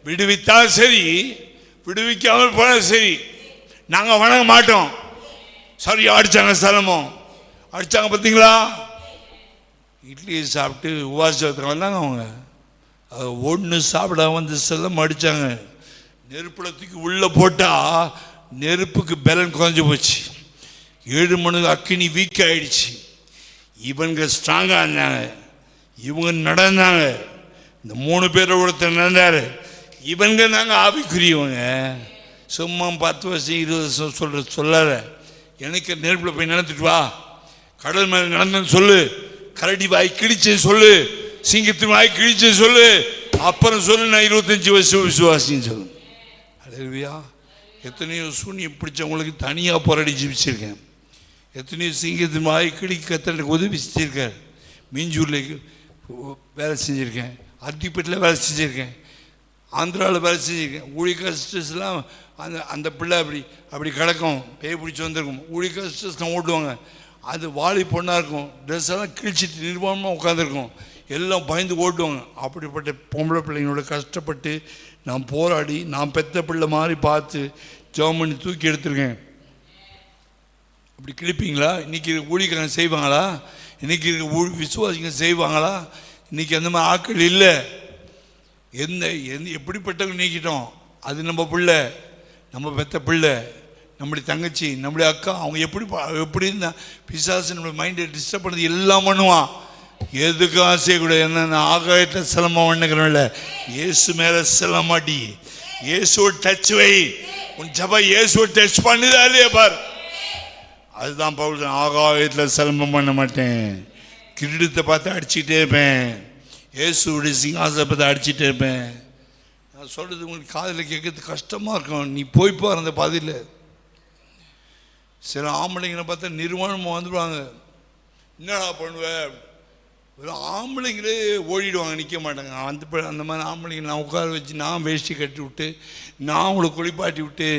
S1: விடுவித்தால் சரி, விடுவிக்காமல் போனால் சரி, நாங்கள் வணங்க மாட்டோம். சரியா அடித்தாங்க சிலம்பம் அடித்தாங்க. பார்த்தீங்களா? இட்லியை சாப்பிட்டு உபாசத்துக்கு வந்தாங்க அவங்க. ஒன்று சாப்பிட வந்து செல்லம் அடித்தாங்க. நெருப்புலத்துக்கு உள்ளே போட்டால் நெருப்புக்கு பலன் குறைஞ்சி போச்சு. 7 மணிக்கு அக்கினி வீக் ஆகிடுச்சு. இவங்க ஸ்ட்ராங்காக இருந்தாங்க, இவங்க நடந்தாங்க. இந்த 3 பேரை ஒருத்தர் நடந்தார். இவங்க நாங்கள் ஆவிக்குரியவங்க. சும்மா 10 வருஷம் 20 வருஷம் சொல்லாத. எனக்கு நெருப்பில் போய் நடந்துட்டு வா, கடல் மேலே நடந்தன்னு சொல்லு, கரடி வாய் கிழிச்சு சொல்லு, சிங்கத்தின் வாய் கிழிச்சு சொல்லு, அப்புறம் சொல்லு நான் 25 வருஷம் விசுவாசின்னு சொல்லு. அல்லேலூயா. எத்தனையோ சூனியம் பிடிச்சவங்களுக்கு தனியாக போராடி ஜீவிச்சிருக்கேன். எத்தனையோ சிங்கத்தின் வாய் கிழி கத்தனுக்கு உதவி செஞ்சுருக்கேன். மீஞ்சூரில் வேலை செஞ்சுருக்கேன், அத்திப்பேட்டில் வேலை செஞ்சுருக்கேன், ஆந்திராவில் வேலை செஞ்சுருக்கேன். ஊழியக்கார சிஸ்டர்ஸ்லாம் அந்த பிள்ளை அப்படி கிடக்கும், பேய் பிடிச்சி வந்திருக்கும். ஊழியக்கார சிஸ்டர்ஸ்லாம் ஓட்டுவாங்க, அது வாலி பொண்ணாக இருக்கும், ட்ரெஸ் எல்லாம் கிழிச்சிட்டு நிர்வாணமாக உட்காந்துருக்கும், எல்லாம் பயந்து ஓட்டுவாங்க. அப்படிப்பட்ட பொம்பளை பிள்ளைங்களோட கஷ்டப்பட்டு நான் போராடி நான் பெத்த பிள்ளை மாதிரி பார்த்து ஜெபம் பண்ணி தூக்கி எடுத்துருக்கேன். அப்படி கிழிப்பீங்களா? இன்றைக்கி ஊழியக்காரங்க செய்வாங்களா? இன்றைக்கி விசுவாசிங்க செய்வாங்களா? இன்றைக்கி அந்த மாதிரி ஆட்கள் இல்லை. எப்படிப்பட்டவங்க நீக்கிட்டோம். அது நம்ம பிள்ளை, நம்ம பெத்த பிள்ளை, நம்முடைய தங்கச்சி, நம்முடைய அக்கா. அவங்க எப்படி இருந்தால் பிசாசு நம்மளுடைய மைண்டை டிஸ்டர்ப் பண்ணது எல்லாம் பண்ணுவான். எதுக்கு ஆசைய கூட என்ன ஆகாயத்தில் சிலம்பம் பண்ணுகிறோம்ல, இயேசு மேலே செல்ல மாட்டி, இயேசுவை டச் வை. உன் ஜப இயேசுவை டச் பண்ணுதா இல்லையா பார். அதுதான் பவுல், ஆகாயத்தில் சிலம்பம் பண்ண மாட்டேன், கிரீடத்தை பார்த்து அடிச்சுக்கிட்டே இருப்பேன், இயேசுடைய சிங்காசனத்தை பார்த்து அடிச்சுட்டே இருப்பேன். நான் சொல்கிறது உங்களுக்கு காதில் கேட்கறது கஷ்டமாக இருக்கும். நீ போய் பார் அந்த பாதையில். சில ஆம்பளைங்களை பார்த்தா நிர்வாணமாக வந்துடுவாங்க. என்னடா பண்ணுவேன்? வெறும் ஆம்பளைங்களே ஓடிடுவாங்க, நிற்க மாட்டாங்க. அந்த மாதிரி ஆம்பளைங்க நான் உட்கார வச்சு நான் வேஷ்டி கட்டி விட்டு நான் அவங்கள குளிப்பாட்டி விட்டு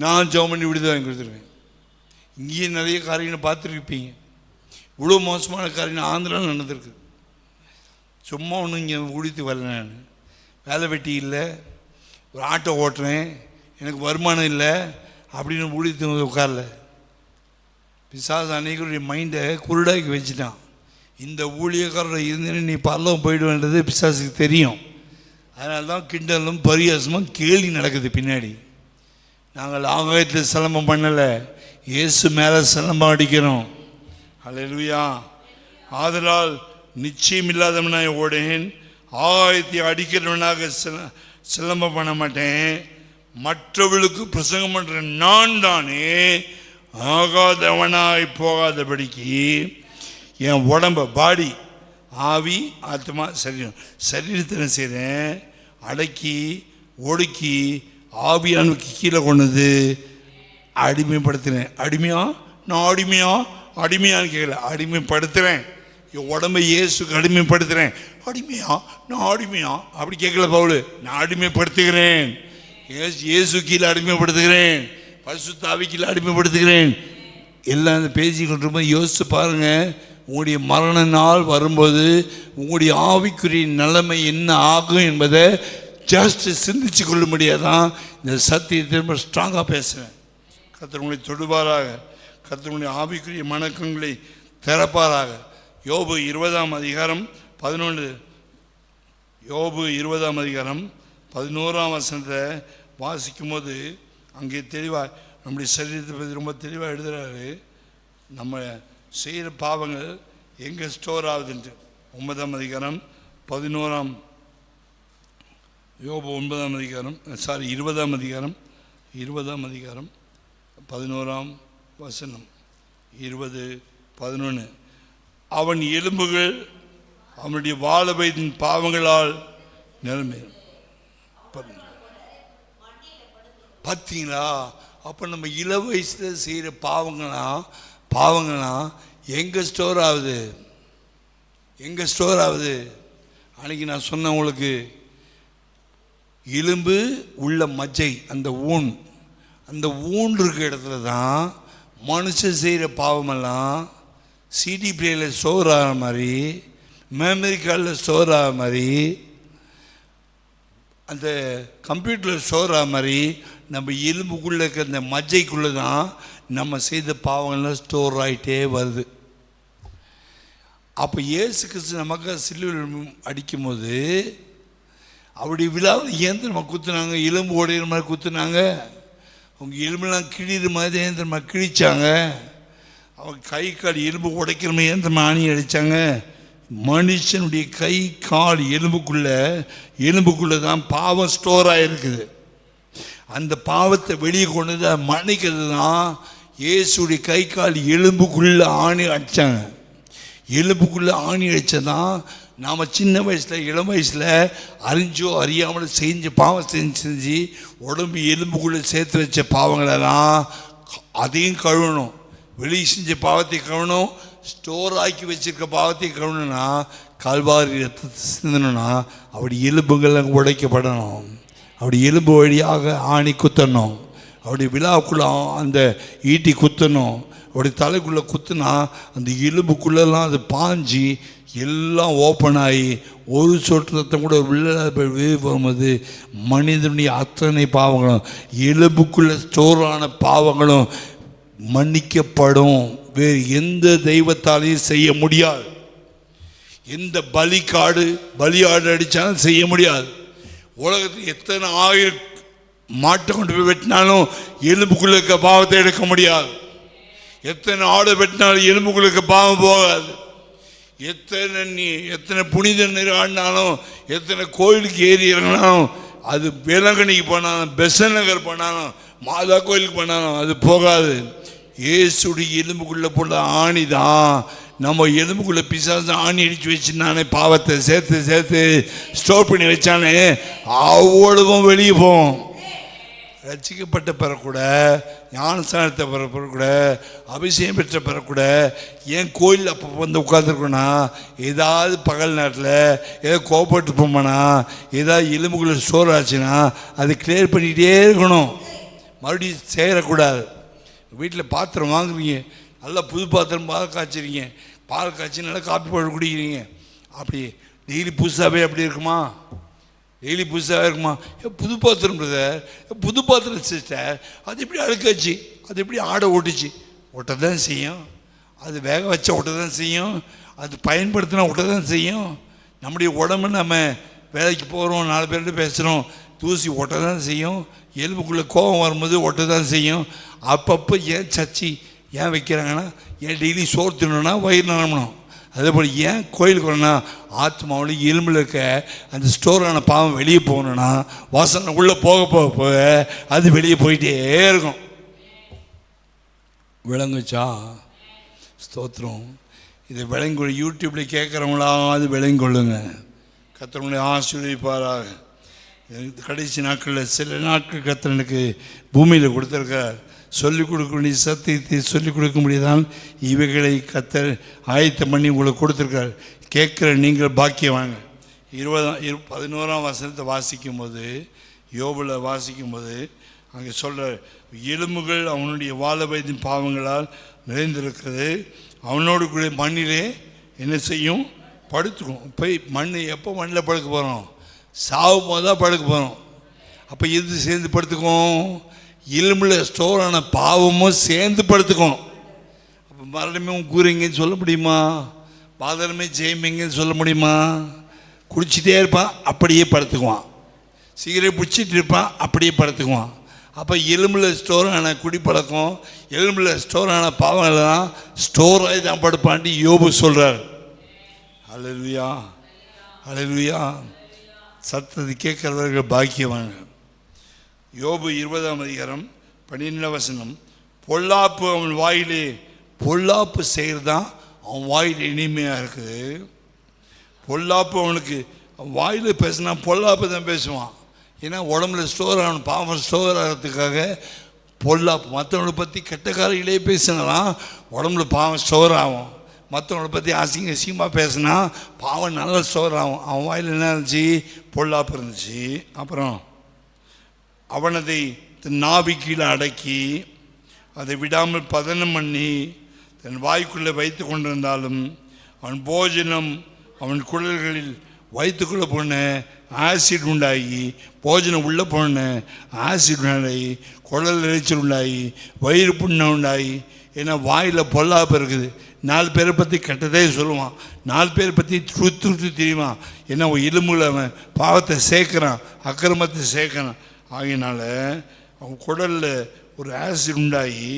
S1: நான் ஜெபம் பண்ணி விடுதல் வாங்கி கொடுத்துருவேன். இங்கேயும் நிறைய காரியங்களை பார்த்துருப்பீங்க. இவ்வளோ மோசமான காரியம் ஆந்திராவில் நடந்திருக்கு. சும்மா ஒன்று இங்கே ஊழித்து வரல. நான் வேலை வெட்டி இல்லை, ஒரு ஆட்டோ ஓட்டுறேன், எனக்கு வருமானம் இல்லை அப்படின்னு ஊழித்து உட்காரல. பிசாசு அன்னைக்குடைய மைண்டை குருடாக்கி வச்சுட்டான். இந்த ஊழியக்காரர் இருந்தேன்னு நீ பரலோகம் போயிடுவேன்றது பிசாசுக்கு தெரியும். அதனால தான் கிண்டலும் பரியாசமும் கேள்வி நடக்குது பின்னாடி. நாங்கள் ஆகாயத்தில் சிலம்பம் பண்ணலை, இயேசு மேலே சிலம்பம் அடிக்கிறோம். அல்லேலூயா. ஆதலால் நிச்சயம் இல்லாதவனாய் ஓடேன், ஆகாயத்தை அடிக்கிறவனாக சிலம்பம் பண்ண மாட்டேன். மற்றவர்களுக்கு பிரசங்கம் பண்ணுற நான் தானே ஆகாதவனாய் போகாதபடிக்கு என் உடம்ப, பாடி, ஆவி, ஆத்மா, சரீரத்தில் செய்கிறேன், அடக்கி ஒடுக்கி ஆவியானுக்கு கீழே கொண்டது அடிமைப்படுத்துகிறேன். அடிமையா? நான் அடிமையான்னு கேட்கல, அடிமைப்படுத்துகிறேன். என் உடம்பை இயேசுக்கு அடிமைப்படுத்துகிறேன். அடிமையா? நான் அப்படி கேட்கல பவுல். நான் அடிமைப்படுத்துகிறேன், இயேசு கீழே அடிமைப்படுத்துகிறேன், பரிசுத்த ஆவி கீழே அடிமைப்படுத்துகிறேன். எல்லாம் இந்த பேசி கொண்டு யோசித்து பாருங்கள். உங்களுடைய மரண நாள் வரும்போது உங்களுடைய ஆவிக்குரிய நிலைமை என்ன ஆகும் என்பதை ஜஸ்ட் சிந்திச்சு கொள்ள முடியாதான். இந்த சத்தியத்தை திரும்ப ஸ்ட்ராங்காக பேசுகிறேன். கர்த்தர் உங்களை தொடுவாராக, கர்த்தருடைய ஆவிக்குரிய மணக்கங்களை திறப்பாராக. யோபு 20ஆம் அதிகாரம் 11, யோபு 20ஆம் அதிகாரம் 11ஆம் வசனத்தை வாசிக்கும் போது அங்கே தெளிவாக நம்முடைய சரீரத்தை பற்றி ரொம்ப தெளிவாக எழுதுகிறாரு. நம்ம செய்கிற பாவங்கள் எங்கே ஸ்டோர் ஆகுதுன்ட்டு. 9ஆம் அதிகாரம் 11ஆம், யோபு 9ஆம் அதிகாரம் 20ஆம் அதிகாரம் 11ஆம் வசனம் 20:11. அவன் எலும்புகள் அவனுடைய வாழவையின் பாவங்களால் நிரம்பி. பார்த்தீங்களா? அப்போ நம்ம இள வயசில் செய்கிற பாவங்கள்லாம் எங்கே ஸ்டோர் ஆகுது? அன்றைக்கி நான் சொன்னேன் உங்களுக்கு, எலும்பு உள்ள மஜ்ஜை, அந்த ஊன் இருக்க இடத்துல தான் மனுஷன் செய்கிற பாவமெல்லாம் சிடி பிளேயில் ஸ்டோர் ஆகிற மாதிரி, மெமரி கார்டில் ஸ்டோர் ஆகிற மாதிரி, அந்த கம்ப்யூட்டரில் ஸ்டோர் ஆகிற மாதிரி நம்ம எலும்புக்குள்ளே இருக்கிற அந்த மஜ்ஜைக்குள்ளே தான் நம்ம செய்த பாவங்கள்லாம் ஸ்டோர் ஆகிட்டே வருது. அப்போ இயேசு கிறிஸ்து நமக்கு சிலுவையில் அடிக்கும் போது அவருடைய விழாவில் ஏன் நம்ம குத்துனாங்க? எலும்பு உடையிற மாதிரி குத்துனாங்க. அவங்க எலும்புலாம் கிழிகிற மாதிரி ஏன் நம்ம கிழிச்சாங்க? அவன் கை கால் எலும்பு உடைக்கிறமே எந்த ஆணி அடித்தாங்க. மனுஷனுடைய கை கால் எலும்புக்குள்ளே தான் பாவம் ஸ்டோர் ஆகிருக்குது. அந்த பாவத்தை வெளியே கொண்டு தான் மன்னிக்கிறது தான் இயேசுடைய கை கால் எலும்புக்குள்ளே ஆணி அடித்தாங்க. எலும்புக்குள்ளே ஆணி அடித்ததான் நாம் சின்ன வயசில் இளம் வயசில் அறிஞ்சோ அறியாமல் செஞ்ச பாவம் செஞ்சு உடம்பு எலும்புக்குள்ளே சேர்த்து வச்ச பாவங்களெல்லாம் அதையும் கழுவணும். வெளியே செஞ்ச பாவத்தை கழுவணும். ஸ்டோர் ஆக்கி வச்சிருக்க பாவத்தை கழுவணும்னா கல்வாரி ரத்தத்தை சிந்தணும்னா அப்படி எலும்புகள் உடைக்கப்படணும். அப்படி எலும்பு வழியாக ஆணி குத்தணும். அப்படி விழாவுக்குள்ளே அந்த ஈட்டி குத்தணும். அப்படி தலைக்குள்ளே குத்துனா அந்த எலும்புக்குள்ளெல்லாம் அது பாஞ்சி எல்லாம் ஓப்பன் ஆகி ஒரு சொட்டு ரத்தம் கூட வெளியே போகும்போது மனிதனுடைய அத்தனை பாவங்களும் எலும்புக்குள்ளே ஸ்டோரான பாவங்களும் மன்னிக்கப்படும். வேறு எந்த தெய்வத்தாலையும் செய்ய முடியாது. எந்த பலியாடு அடித்தாலும் செய்ய முடியாது. உலகத்தில் எத்தனை ஆயிரம் மாட்டை கொண்டு போய் வெட்டினாலும் எலும்புக்குள்ள இருக்க பாவத்தை எடுக்க முடியாது. எத்தனை ஆடு வெட்டினாலும் எலும்புக்குள்ள இருக்க பாவம் போகாது. எத்தனை புனித நீராடினாலும் எத்தனை கோயிலுக்கு ஏறி இறங்கினாலும் அது வேளாங்கண்ணிக்கு போனாலும் பெசன் நகர் போனாலும் மாதா கோயிலுக்கு போனாலும் அது போகாது. இயேசுடைய எலும்புக்குள்ளே போல ஆணி தான் நம்ம எலும்புக்குள்ளே பிசாசு ஆணி அடித்து வச்சுனானே பாவத்தை சேர்த்து ஸ்டோர் பண்ணி வச்சானே அவ்வளவும் வெளியே போவோம். ரட்சிக்கப்பட்ட பிறக்கூட ஞானஸ்தானத்தை பிறக்கூட அபிஷேகம் பெற்ற பிறக்கூட ஏன் கோயில் அப்போ வந்து உட்காந்துருக்கோன்னா ஏதாவது பகல் நேரத்தில் ஏதோ கோபப்பட்டு போமானா ஏதாவது எலும்புக்குள்ளே ஸ்டோர் ஆச்சுன்னா அது கிளியர் பண்ணிகிட்டே இருக்கணும். மறுபடியும் சேரக்கூடாது. வீட்டில் பாத்திரம் வாங்குறீங்க, நல்லா புது பாத்திரம் பால் காய்ச்சிறீங்க, பால் காய்ச்சி நல்லா காப்பி போட்டு குடிக்கிறீங்க. அப்படி டெய்லி புதுசாகவே அப்படி இருக்குமா? டெய்லி புதுசாகவே இருக்குமா? புது பாத்திரம் பிரதர், புது பாத்திரம் சிஸ்டர், அது எப்படி அழுக்காச்சு, அது எப்படி ஆடை ஓட்டுச்சு? ஒட்ட தான் செய்யும். அது வேக வச்ச ஒட்ட தான் செய்யும். அது பயன்படுத்தினா ஒட்ட தான் செய்யும். நம்முடைய உடம்பு நம்ம வேலைக்கு போகிறோம், 4 பேர்கிட்ட பேசுகிறோம், தூசி ஒட்ட தான் செய்யும். எலும்புக்குள்ளே கோபம் வரும்போது ஒட்ட தான் செய்யும். அப்பப்போ ஏன் சர்ச்சை ஏன் வைக்கிறாங்கன்னா ஏன் டெய்லி சோறு தின்னணும்னா வயிறு நிரம்பணும். அதே போல் ஏன் கோயிலுக்கு வரணும்னா ஆத்மாவில் எலும்பில் இருக்க அந்த ஸ்டோரான பாவம் வெளியே போகணுன்னா வாசனை உள்ளே போக அது வெளியே போயிட்டே இருக்கும். விளங்குச்சா? ஸ்தோத்திரம். இதை விளங்கொள்ள யூடியூப்பில் கேட்குறவங்களா அது விளங்கொள்ளுங்க. கர்த்தருடைய ஆசீர்வதிப்பாராக. கடைசி நாட்களில் சில நாட்கள் கர்த்தனுக்கு பூமியில் கொடுத்துருக்கார். சொல்லிக் கொடுக்க வேண்டிய சத்தியத்தை சொல்லிக் கொடுக்க முடியாதான் இவைகளை கர்த்தர் ஆயத்தம் பண்ணி உங்களுக்கு கொடுத்துருக்கார். கேட்குற நீங்கள் பாக்கியவாங்க. 11ஆம் வசனத்தை வாசிக்கும்போது, யோபில் வாசிக்கும்போது அங்கே சொல்கிற எலும்புகள் அவனுடைய வாழ வயதின் பாவங்களால் நிறைந்திருக்கிறது. அவனோடு கூட மண்ணிலே என்ன செய்யும்? படுத்துக்கும். போய் மண் எப்போ மண்ணில் படுக்க போகிறோம்? சாவும் போது தான் படுக்க போகிறோம். அப்போ எது சேர்ந்து படுத்துக்கும்? எலும்பில் ஸ்டோரான பாவமும் சேர்ந்து படுத்துக்கும். அப்போ மரணமே கூறுங்கன்னு சொல்ல முடியுமா? பாதரமே ஜெயமிங்கன்னு சொல்ல முடியுமா? குடிச்சிட்டே இருப்பான், அப்படியே படுத்துக்குவான். சிகரெட் பிடிச்சிட்டு இருப்பான், அப்படியே படுத்துக்குவான். அப்போ எலும்பில் ஸ்டோரான குடிப்பழக்கம், எலும்பில் ஸ்டோரான பாவங்கள்லாம் ஸ்டோர் ஆகி தான் படுப்பான்ட்டு யோபு சொல்கிறார். அல்லேலூயா, அல்லேலூயா. சத்தத்தை கேட்குறவர்கள் பாக்கியவாங்க. யோபு 20ஆம் அதிகாரம் 12ஆம் வசனம். பொல்லாப்பு அவன் வாயிலே, பொல்லாப்பு செய்கிறது தான் அவன் வாயில் இனிமையாக இருக்குது. பொல்லாப்பு அவனுக்கு வாயில் பேசினா பொல்லாப்பு தான் பேசுவான். ஏன்னா உடம்புல ஸ்டோர் ஆகணும், பாவம் ஸ்டோர் ஆகிறதுக்காக பொல்லாப்பு. மற்றவங்களை பற்றி கெட்ட காரிகளே பேசினா உடம்புல பாவம் ஸ்டோர் ஆகும். மற்றவங்களை பற்றி அசிங்கமாக பேசினா பாவம் நல்லா ஸ்டோர் ஆகும். அவன் வாயில் என்ன இருந்துச்சு? பொல்லாப்பு இருந்துச்சு. அப்புறம் அவனதை நாவி கீழே அடக்கி அதை விடாமல் பதனம் பண்ணி தன் வாய்க்குள்ளே வைத்து கொண்டிருந்தாலும் அவன் போஜனம் அவன் குடல்களில் வயிற்றுக்குள்ளே போன ஆசிட் உண்டாகி, போஜனம் உள்ளே போன ஆசிட் உண்டாகி, குடல் இறைச்சல் உண்டாகி, வயிறு புண்ணை உண்டாகி. ஏன்னா வாயில் பொல்லாப்பு இருக்குது. 4 பேரை பற்றி கெட்டதே சொல்லுவான், 4 பேரை பற்றி துருத்து தெரியுவான். ஏன்னா எலும்புல அவன் பாவத்தை சேர்க்குறான், அக்கிரமத்தை சேர்க்குறான். ஆகினால அவன் குடலில் ஒரு ஆசிட் உண்டாகி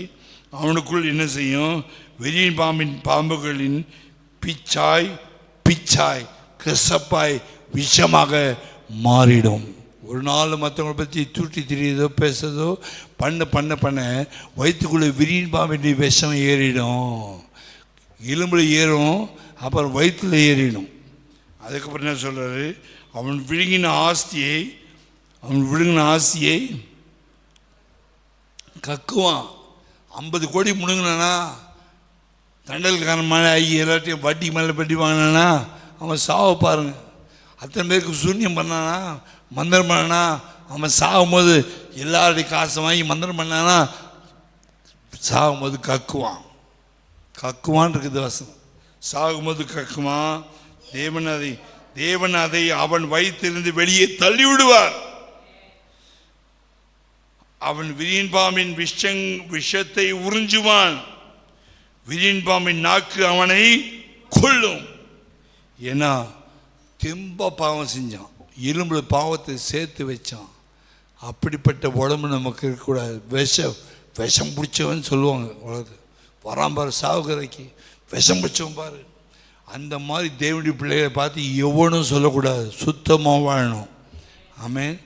S1: அவனுக்குள் என்ன செய்யும்? விரியன் பாம்புகளின் பிச்சாய் பிச்சாய் கசப்பாய் விஷமாக மாறிடும். ஒரு நாள் மற்றவங்களை பற்றி தூட்டி திரியதோ பேசுறதோ பண்ண வயிற்றுக்குள்ளே விரியன் பாம்பின் விஷம் ஏறிடும். எலும்புல ஏறும், அப்புறம் வயிற்றுல ஏறிடும். அதுக்கப்புறம் என்ன சொல்கிறாரு, அவன் விழுங்கின ஆஸ்தியை கக்குவான். 50 கோடி முழுங்கினானா, தண்டல்காரன் மேலே ஆகி எல்லாத்தையும் வட்டி மேலே பட்டி வாங்கினானா அவன் சாவ பாருங்க. அத்தனை பேருக்கு சூன்யம் பண்ணானா, மந்திரம் பண்ணானா, அவன் சாகும்போது எல்லாருடைய காசை வாங்கி மந்திரம் பண்ணானா சாகும்போது கக்குவான் இருக்குது வசனம். சாகும்போது கக்குவான். தேவன் அதை அவன் வயிற்றிலிருந்து வெளியே தள்ளி விடுவார். அவன் விரியன் பாம்பின் விஷத்தை உறிஞ்சுவான். விரியன் பாம்பின் நாக்கு அவனை கொல்லும். ஏன்னா தெம்ப பாவம் செஞ்சான், எலும்புல பாவத்தை சேர்த்து வச்சான். அப்படிப்பட்ட உடம்பு நமக்கு இருக்கக்கூடாது. விஷம் பிடிச்சவன் சொல்லுவாங்க உலகத்து வராம்பாரு, சாவுகரைக்கு விஷம் பிடிச்சவன் பாரு. அந்த மாதிரி தேவனுடைய பிள்ளைகளை பார்த்து எவனும் சொல்லக்கூடாது, சுத்தமாக வாழணும். ஆமென்.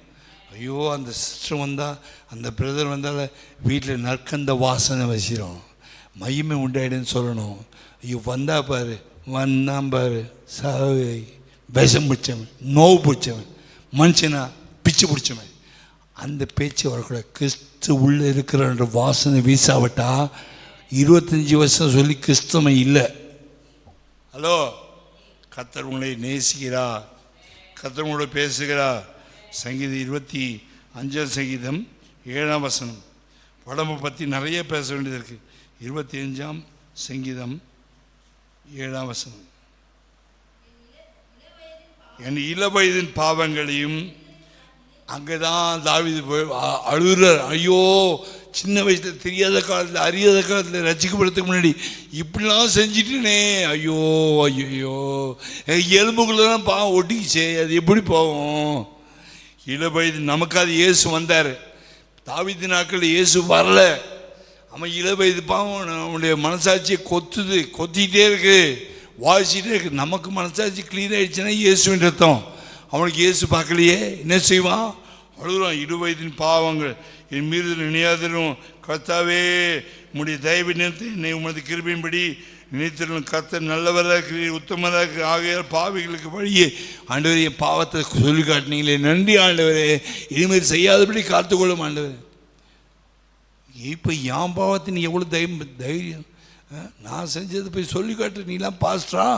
S1: ஐயோ அந்த சிஸ்டர் வந்தால், அந்த பிரதர் வந்தால் வீட்டில் நற்கந்த வாசனை வச்சிடும், மகிமை உண்டாயிடுன்னு சொல்லணும். ஐயோ வந்தா பாரு, வந்தான் பாரு, சாவை விஷம் பிடிச்சவன், நோவு பிடிச்சவன், மனுஷனா பிச்சு பிடிச்சவன், அந்த பேச்சு வரக்கூடாது. கிறிஸ்து உள்ளே இருக்கிறன்ற வாசனை வீசாவிட்டா 25 வருஷம் சொல்லி கிறிஸ்தவன் இல்லை. ஹலோ, கர்த்தர் உங்களை நேசிக்கிறார், கர்த்தர் உங்களோட பேசுகிறார். சங்கீதம் 25 சங்கீதம் 7ஆம் வசனம். உடம்பை பற்றி நிறைய பேச வேண்டியது இருக்குது. 25ஆம் சங்கீதம் 7ஆம் வசனம். என் இளவயதின் பாவங்களையும், அங்கே தான் தாவீது அழுகிறார். ஐயோ சின்ன வயசில் தெரியாத காலத்தில் அறியாத காலத்தில் ரசிக்கப்படுறதுக்கு முன்னாடி இப்படிலாம் செஞ்சிட்டேனே, ஐயோ ஐயோ எலும்புக்குள்ளதான் பாவம் ஒட்டிக்கிச்சே, அது எப்படி போகும்? இளவயது நமக்காது இயேசு வந்தார். தாவீது நாட்களில் இயேசு வரல. அவன் இளவயது பாவம் அவனுடைய மனசாட்சியை கொத்திக்கிட்டே இருக்கு, வாசிக்கிட்டே இருக்கு. நமக்கு மனசாட்சி கிளீன் ஆயிடுச்சுன்னா இயேசுவின் ரத்தம். அவனுக்கு இயேசு பார்க்கலையே, என்ன செய்வான்? அழுகிறான். 20 வயதின் பாவங்கள் என் மீது நினையாதிரும், கர்த்தாவே உம்முடைய தயவு நினைத்து என்னை உமது கிருபையின்படி நினைத்திரும். கர்த்தர் நல்லவராக உத்தமராக ஆகையால் பாவிகளுக்கு வழியே. ஆண்டவரே என் பாவத்தை சொல்லி காட்டினீங்களே, நன்றி ஆண்டவரே, இனிமேல் செய்யாதபடி காத்துக்கொள்ளும் ஆண்டவரே. இப்போ என் பாவத்தை நீ எவ்வளோ தைரியம், நான் செஞ்சது போய் சொல்லி காட்டு, நீலாம் பாஸ்டரா?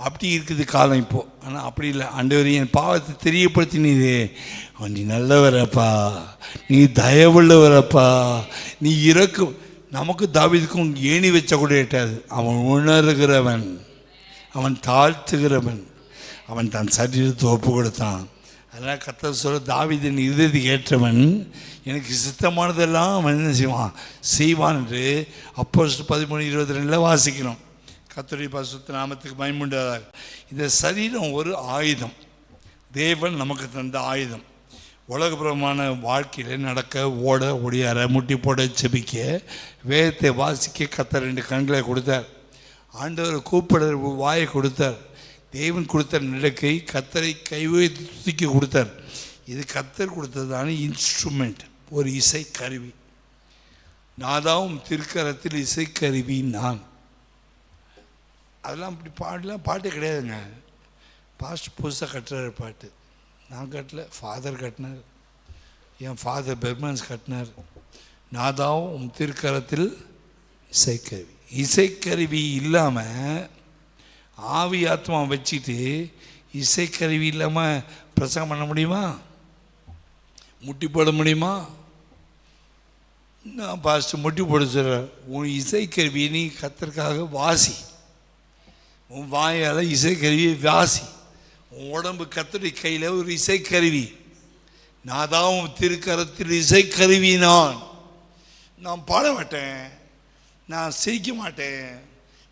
S1: அப்படி இருக்குது காலம் இப்போது. ஆனால் அப்படி இல்லை. ஆண்டவரே என் பாவத்தை தெரியப்படுத்தினீரே, நீ நல்லவரப்பா, நீ தயவுள்ளவரப்பா, நீ இறக்கும். நமக்கு தாவீதுக்கும் ஏணி வச்ச கூட எட்டாது. அவன் உணர்கிறவன், அவன் தாழ்த்துகிறவன், அவன் தன் சரீரத்தை ஒப்பு கொடுத்தான். அதனால் கர்த்தர் சொல்ல, தாவீதின் இதயத்துக்கு ஏற்றவன், எனக்கு சித்தமானதெல்லாம் அவன் என்ன செய்வான் என்று அப்போஸ்தலர் 13:22 வாசிக்கிறோம். கர்த்தருடைய பரிசுத்த நாமத்துக்கு மகிமை உண்டாதாக. இந்த சரீரம் ஒரு ஆயுதம், தேவன் நமக்கு தந்த ஆயுதம். உலகபுரமான வாழ்க்கையில் நடக்க, ஓட, ஒடியார, முட்டி போட, செபிக்க, வேதத்தை வாசிக்க கர்த்தர் 2 கண்களை கொடுத்தார். ஆண்டவர் கூப்பிட வாயை கொடுத்தார். தேவன் கொடுத்த நடக்கை கர்த்தரை கைவைத்து தூக்கி கொடுத்தார். இது கர்த்தர் கொடுத்ததான இன்ஸ்ட்ருமெண்ட், ஒரு இசைக்கருவி. நாதாவும் திருக்கரத்தில் இசைக்கருவி நான். அதெல்லாம் அப்படி பாடலாம் பாட்டே கிடையாதுங்க. பாஸ்ட் புதுசாக கட்டுறாரு பாட்டு. நான் கட்டல, ஃபாதர் கட்டினார். என் ஃபாதர் பெர்மன்ஸ் கட்டினார். நாதாவும் திருக்கரத்தில் இசைக்கருவி. இசைக்கருவி இல்லாமல் ஆவி ஆத்மா வச்சுட்டு இசைக்கருவி இல்லாமல் பிரசங்கம் பண்ண முடியுமா? முட்டி போட முடியுமா? நான் பாஸ்ட்டு முட்டி போட சொல்கிறேன். உன் இசைக்கருவி நீ கர்த்தருக்காக வாசி. உன் வாயால் இசைக்கருவியை வாசி. உன் உடம்பு கர்த்தருடைய கையில் ஒரு இசைக்கருவி. நாதாவும் திருக்கரத்தில் இசைக்கருவி நான். நான் பாட மாட்டேன், நான் சிரிக்க மாட்டேன்,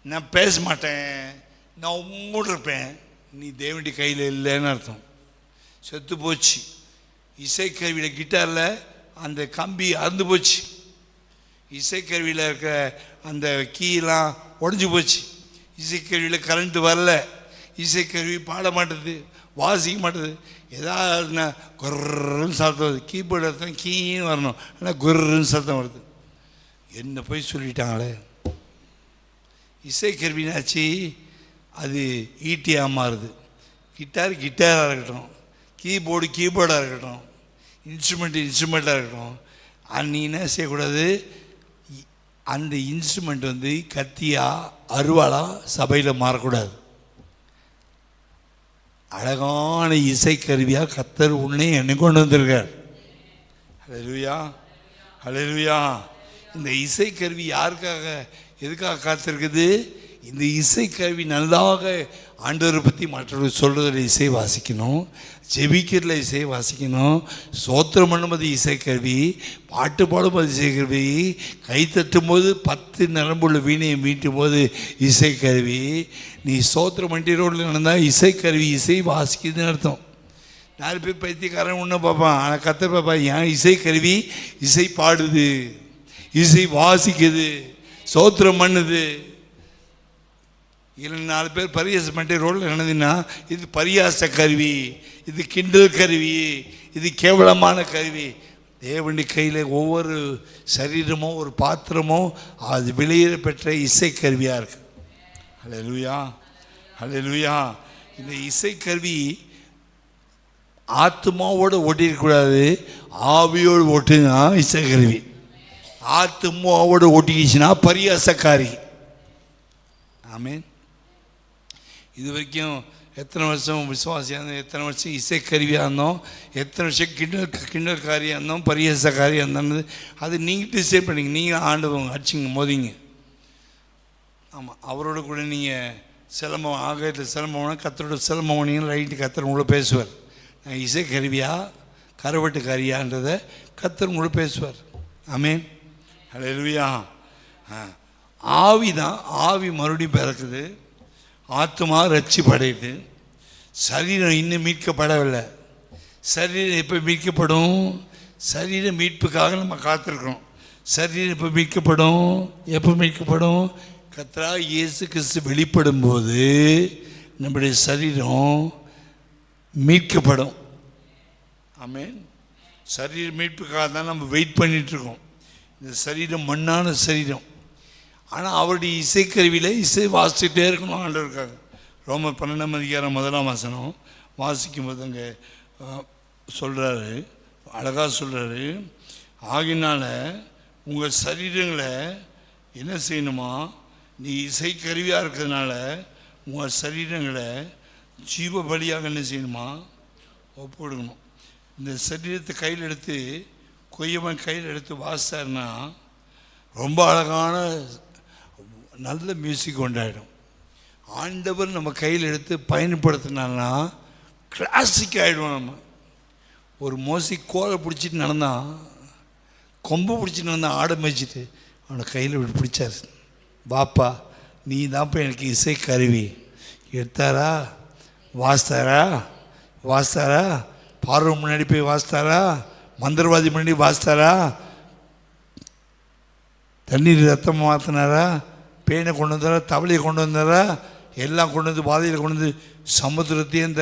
S1: நான் பேச மாட்டேன், நான் உம்மோடு இருப்பேன். நீ தேவனுடைய கையில் இல்லைன்னு அர்த்தம். செத்து போச்சு. இசைக்கருவியில் கிட்டாரில் அந்த கம்பி அறுந்து போச்சு. இசைக்கருவியில் இருக்கிற அந்த கீயெல்லாம் உடஞ்சி போச்சு. இசைக்கருவியில் கரண்ட்டு வரல, இசைக்கருவி பாட மாட்டேது, வாசிக்க மாட்டேது. ஏதாவது குர்ன்னு சத்தம் வருது. கீபோர்டு எடுத்தால் கீன்னு வரணும், ஆனால் குர்ன்னு சத்தம் வருது. என்ன போய் சொல்லிட்டாங்களே. இசைக்கருவினாச்சு அது ஈட்டியாக மாறுது. கிட்டாராக இருக்கட்டும், கீபோர்டாக இருக்கட்டும், இன்ஸ்ட்ருமெண்ட்டாக இருக்கட்டும். நீ என்ன செய்யக்கூடாது, அந்த இன்ஸ்ட்ருமெண்ட் கத்தியா அருவாளா சபையில் மாறக்கூடாது. அழகான இசைக்கருவியாக கர்த்தர் உன்னை என்னை கொண்டு வந்திருக்கார். ஹல்லேலூயா, ஹல்லேலூயா. இந்த இசைக்கருவி யாருக்காக, எதுக்காக காத்திருக்குது? இந்த இசைக்கருவி நல்லாக ஆண்டவரை பற்றி மற்றவர்கள் சொல்கிறதில் இசை வாசிக்கணும், ஜெபிக்கிறதுல இசை வாசிக்கணும், சோத்திரம் பண்ணும்போது இசைக்கருவி, பாட்டு பாடும்போது இசைக்கருவி, கை தட்டும் போது 10 நரம்புள்ள வீணையை மீட்டும் போது இசைக்கருவி. நீ சோத்திரம் பண்ணி ரோட்டில் நடந்தால் இசைக்கருவி இசை வாசிக்குதுன்னு அர்த்தம். 4 பேர் பைத்தியக்காரன் ஒன்று பார்ப்பான், ஆனால் கர்த்தர் பார்ப்பா, ஏன் இசைக்கருவி இசை பாடுது, இசை வாசிக்குது, சோத்திரம் பண்ணுது. இல்லை 4 பேர் பரியாசம் பண்ணிட்டு ரோட்டில் நடந்ததுன்னா இது பரியாச கருவி, இது கிண்டல் கருவி, இது கேவலமான கருவி. தேவனுடைய கையில் ஒவ்வொரு சரீரமோ ஒரு பாத்திரமோ அது வெளியேற பெற்ற இசைக்கருவியாக இருக்கு. ஹல்லேலூயா, ஹல்லேலூயா. இந்த இசைக்கருவி ஆத்மாவோடு ஓட்டிருக்கக்கூடாது, ஆவியோடு ஓட்டுனா இசைக்கருவி. ஆத்மாவோடு ஓட்டிக்கிச்சுன்னா பரியாசக்காரி. ஆமேன். இது வரைக்கும் எத்தனை வருஷம் விசுவாசியாக இருந்தோம், எத்தனை வருஷம் இசைக்கருவியாக இருந்தோம், எத்தனை வருஷம் கிண்டல்காரியாக இருந்தோம், பரியாசக்காரியாக இருந்தோம். அது நீங்கள் டிசைட் பண்ணிங்க, நீங்கள் ஆண்டவங்க அடிச்சிங்க மோதிங்க. ஆமாம், அவரோட கூட நீங்கள் சிலம்பம் ஆகத்தில் சிலம்பம்னா கத்தரோட சிலம்பம் போனீங்கன்னா ரைட்டு கத்தர் உங்களை பேசுவார். நான் இசைக்கருவியா கருவட்டுக்காரியான்றதை கத்தர் உங்களை பேசுவார். ஆமேன், ஹல்லேலூயா. ஆவி தான், ஆவி மறுபடியும் பிறக்குது, ஆத்மா ரட்சிப்படையுது, சரீரம் இன்னும் மீட்கப்படவில்லை. சரீரம் எப்போ மீட்கப்படும்? சரீர மீட்புக்காக நம்ம காத்திருக்கிறோம். சரீரம் எப்போ மீட்கப்படும்? எப்போ மீட்கப்படும்? கர்த்தராகிய இயேசு கிறிஸ்து வெளிப்படும் போது நம்முடைய சரீரம் மீட்கப்படும். ஆமென். சரீர மீட்புக்காக தான் நம்ம வெயிட் பண்ணிகிட்ருக்கோம். இந்த சரீரம் மண்ணான சரீரம், ஆனால் அவருடைய இசைக்கருவியில் இசை வாசிக்கிட்டே இருக்கணும் ஆண்டவருக்காக. ரோமர் 12:1 வாசிக்கும் போது அங்கே சொல்கிறாரு, அழகாக சொல்கிறாரு, ஆகினால உங்கள் சரீரங்களை என்ன செய்யணுமா, நீ இசைக்கருவியாக இருக்கிறதுனால உங்கள் சரீரங்களை ஜீவ பலியாக என்ன செய்யணுமா, ஒப்பு கொடுக்கணும். இந்த சரீரத்தை கையில் எடுத்து கொய்யவன் கையில் எடுத்து வாசித்தாருன்னா ரொம்ப அழகான நல்ல மியூசிக் கொண்டாயிடும். ஆண்டவர் நம்ம கையில் எடுத்து பயன்படுத்தினால்னா கிளாசிக் ஆகிடுவோம். நம்ம ஒரு மோசி கோலை பிடிச்சிட்டு நடந்தான், கொம்பு பிடிச்சிட்டு நடந்தான், ஆடை மேய்ச்சிட்டு அவனை கையில் இப்படி பிடிச்சார். பாப்பா நீ தான்ப்பா எனக்கு இசை கருவி. எடுத்தாரா, வாசித்தாரா, பார்வை முன்னாடி போய் வாசித்தாரா, மந்திரவாதி முன்னாடி வாசித்தாரா, தண்ணீர் ரத்தம் மாற்றினாரா, பேனை கொண்டு வந்தாரா, தவளையை கொண்டு வந்தாரா, எல்லாம் கொண்டு வந்து பாதையில் கொண்டு வந்து சமுத்திரத்தையும்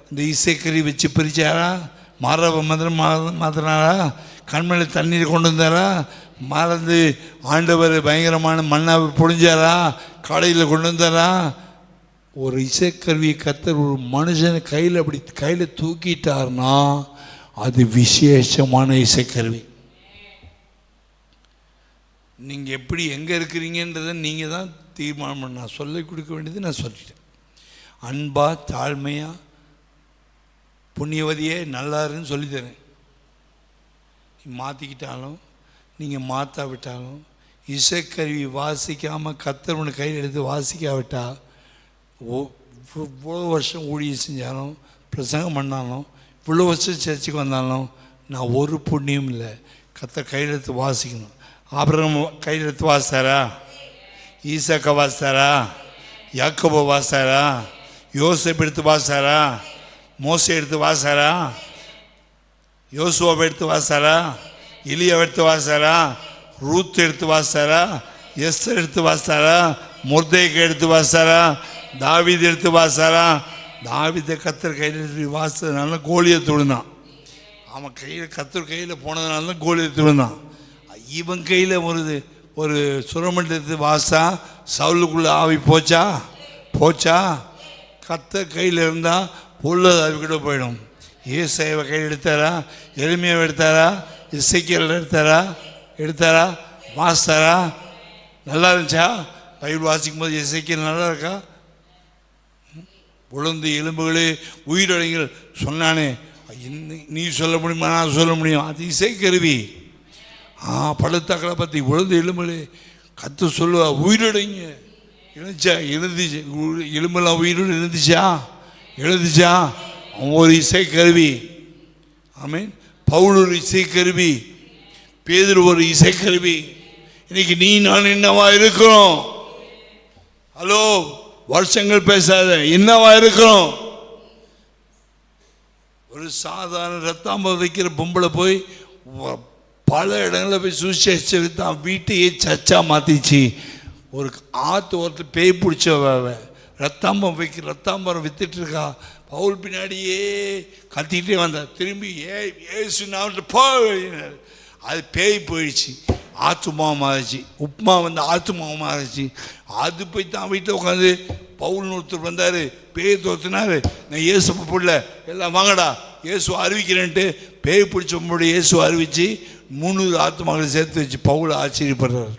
S1: அந்த இசைக்கறி வச்சு பிரித்தாரா, மாறவ மந்திரம் மாற்றினாரா, கண்மலை தண்ணீரை கொண்டு வந்தாரா, மறந்து ஆண்டவர் பயங்கரமான மண்ணாவை பொழிஞ்சாரா, காலையில் கொண்டு வந்தாரா. ஒரு இசைக்கருவியை கர்த்தர் ஒரு மனுஷனை கையில் அப்படி கையில் தூக்கிட்டார்னா அது விசேஷமான இசைக்கருவி. நீங்கள் எப்படி எங்கே இருக்கிறீங்கன்றதை நீங்கள் தான் தீர்மானம் பண்ண. நான் சொல்லிக் கொடுக்க வேண்டியது நான் சொல்லிட்டேன். அன்பா தாழ்மையாக புண்ணியவதியே நல்லாருன்னு சொல்லித்தரேன். நீ மாற்றிக்கிட்டாலும் நீங்கள் மாற்றாவிட்டாலும் இசைக்கருவி வாசிக்காமல் கர்த்தர் உன்னை கையில் எடுத்து வாசிக்காவிட்டால் இவ்வளோ வருஷம் ஊழியம் செஞ்சாலும் பிரசங்கம் பண்ணாலும் இவ்வளோ வருஷம் சர்ச்சுக்கு வந்தாலும் நான் ஒரு புண்ணியம் இல்லை. கர்த்தர் கையில் எடுத்து வாசிக்கணும். ஆபிரகாம் கையில் எடுத்து வாசித்தாரா, ஈசாக்கை வாசித்தாரா, யாக்கோபை வாசித்தாரா, யோசேப்பு எடுத்து வாசித்தாரா, மோசே எடுத்து வாசித்தாரா, யோசுவாவை எடுத்து வாசித்தாரா, எலியாவை எடுத்து வாசித்தாரா, ரூத் எடுத்து வாசித்தாரா? எஸ்தர் எடுத்து வாசித்தாரா? மொர்தேக்கை எடுத்து வாசித்தாரா? தாவீது எடுத்து வாசித்தாரா? தாவீதை கர்த்தர் கையில் வாசித்ததுனால கோலியத் விழுந்தான். அவன் கையில் கர்த்தர் கையில் போனதுனால தான் கோலியத் விழுந்தான். இவன் கையில் ஒரு சுரமண்டலத்தை வாசா சவுலுக்குள்ளே ஆவி போச்சா? கர்த்தர் கையில் இருந்தால் பொருள் ஆவிக்கிட்ட போயிடும். ஏசாயாவை கையில் எடுத்தாரா? எளிமையாக எடுத்தாரா? இசைக்கியல் எடுத்தாரா? வாசித்தாரா? நல்லா இருந்துச்சா? பைபிள் வாசிக்கும் போது இசைக்கியல் நல்லா இருக்கா? உளுந்து எலும்புகளே உயிரடைங்கள் சொன்னானே, நீ சொல்ல முடியுமா? நான் சொல்ல முடியும். அது இசைக்கருவி. பழுத்தாக்களை பற்றி உளுந்து எலும்புகளே கற்று சொல்லுவா, உயிரடைங்க. எழுந்துச்சு எலும்பெல்லாம் உயிரோடு எழுந்துச்சா? அவன் ஒரு இசைக்கருவி. ஆமீன். பவுல் ஒரு இசைக்கருவி, பேதுரு ஒரு இசைக்கருவி. இன்னைக்கு நீ நான் என்னவா இருக்கிறோம்? ஹலோ, வருஷங்கள் பேசாத, என்னவா இருக்கிறோம்? ஒரு சாதாரண ரத்தாம்பம் வைக்கிற பொம்பளை போய் பல இடங்களில் போய் சுவிசேஷம் தான் வீட்டையே சர்ச்சா மாற்றிச்சு. ஒரு ஒருத்தர் பேய் பிடிச்ச ரத்தாம்பரம் வித்துட்டு இருக்கா. பவுல் பின்னாடியே கத்திக்கிட்டே வந்தார். திரும்பி ஏசு போ, அது பேய் போயிடுச்சு. ஆத்துமாவும் மாறிச்சு. உப்புமா ஆத்துமாவும் மாறிச்சு. அது போய் தான் வீட்டில் உட்காந்து பவுல்னு ஒருத்தர் வந்தார், பேய் தோத்துனார். நான் இயேசு பிள்ளை எல்லாம் வாங்கடா இயேசு அறிவிக்கிறேன்ட்டு பேய் பிடிச்சவங்களோட இயேசு அறிவித்து 300 ஆத்துமாக்களை சேர்த்து வச்சு பவுல் ஆச்சரியப்படுறார்.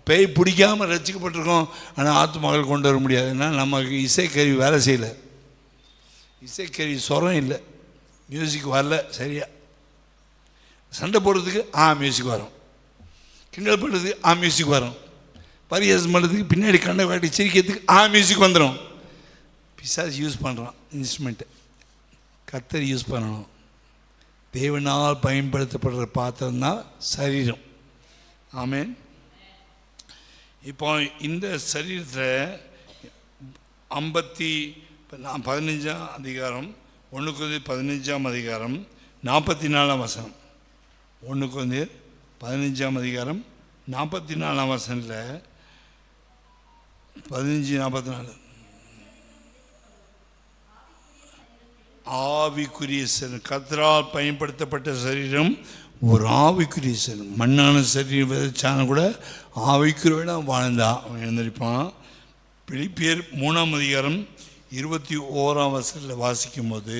S1: பேய் பிடிக்காமல் ரசிக்கப்பட்டிருக்கோம், ஆனால் ஆத்துமாக்கள் கொண்டு வர முடியாது. ஏன்னா நமக்கு இசைக்கருவி வேலை செய்யலை. இசைக்கருவி சொரம் இல்லை, மியூசிக் வரல சரியா. சண்டை போடுறதுக்கு மியூசிக் வரும், கிண்டல் பண்ணுறதுக்கு மியூசிக் வரும், பரியாசம் பண்ணுறதுக்கு பின்னாடி கண்ணை காட்டி சிரிக்கிறதுக்கு மியூசிக் வந்துடும். பிசாசு யூஸ் பண்ணுறான் இன்ஸ்ட்ருமெண்ட்டை. கர்த்தர் யூஸ் பண்ணணும். தேவனால் பயன்படுத்தப்படுற பாத்திரம் தான் சரீரம். ஆமேன். இப்போ இந்த சரீரத்தில் 15ஆம் அதிகாரம் 1 கொரிந்தியர் 15ஆம் அதிகாரம் 44ஆம் வசனம். 1 கொரிந்தியர் 15ஆம் அதிகாரம் 44ஆம் வசனத்தில் 15-44 ஆவிக்குரிய சரீரம், கர்த்தரால் பயன்படுத்தப்பட்ட சரீரம் ஒரு ஆவிக்குரிய சரீரம். மண்ணான சரீரம் விதைச்சான கூட ஆவிக்குரிய வாழ்ந்தா அவன் எழுந்திருப்பான். பிலிப்பியர் 3ஆம் அதிகாரம் 21ஆம் வசனத்தில் வாசிக்கும் போது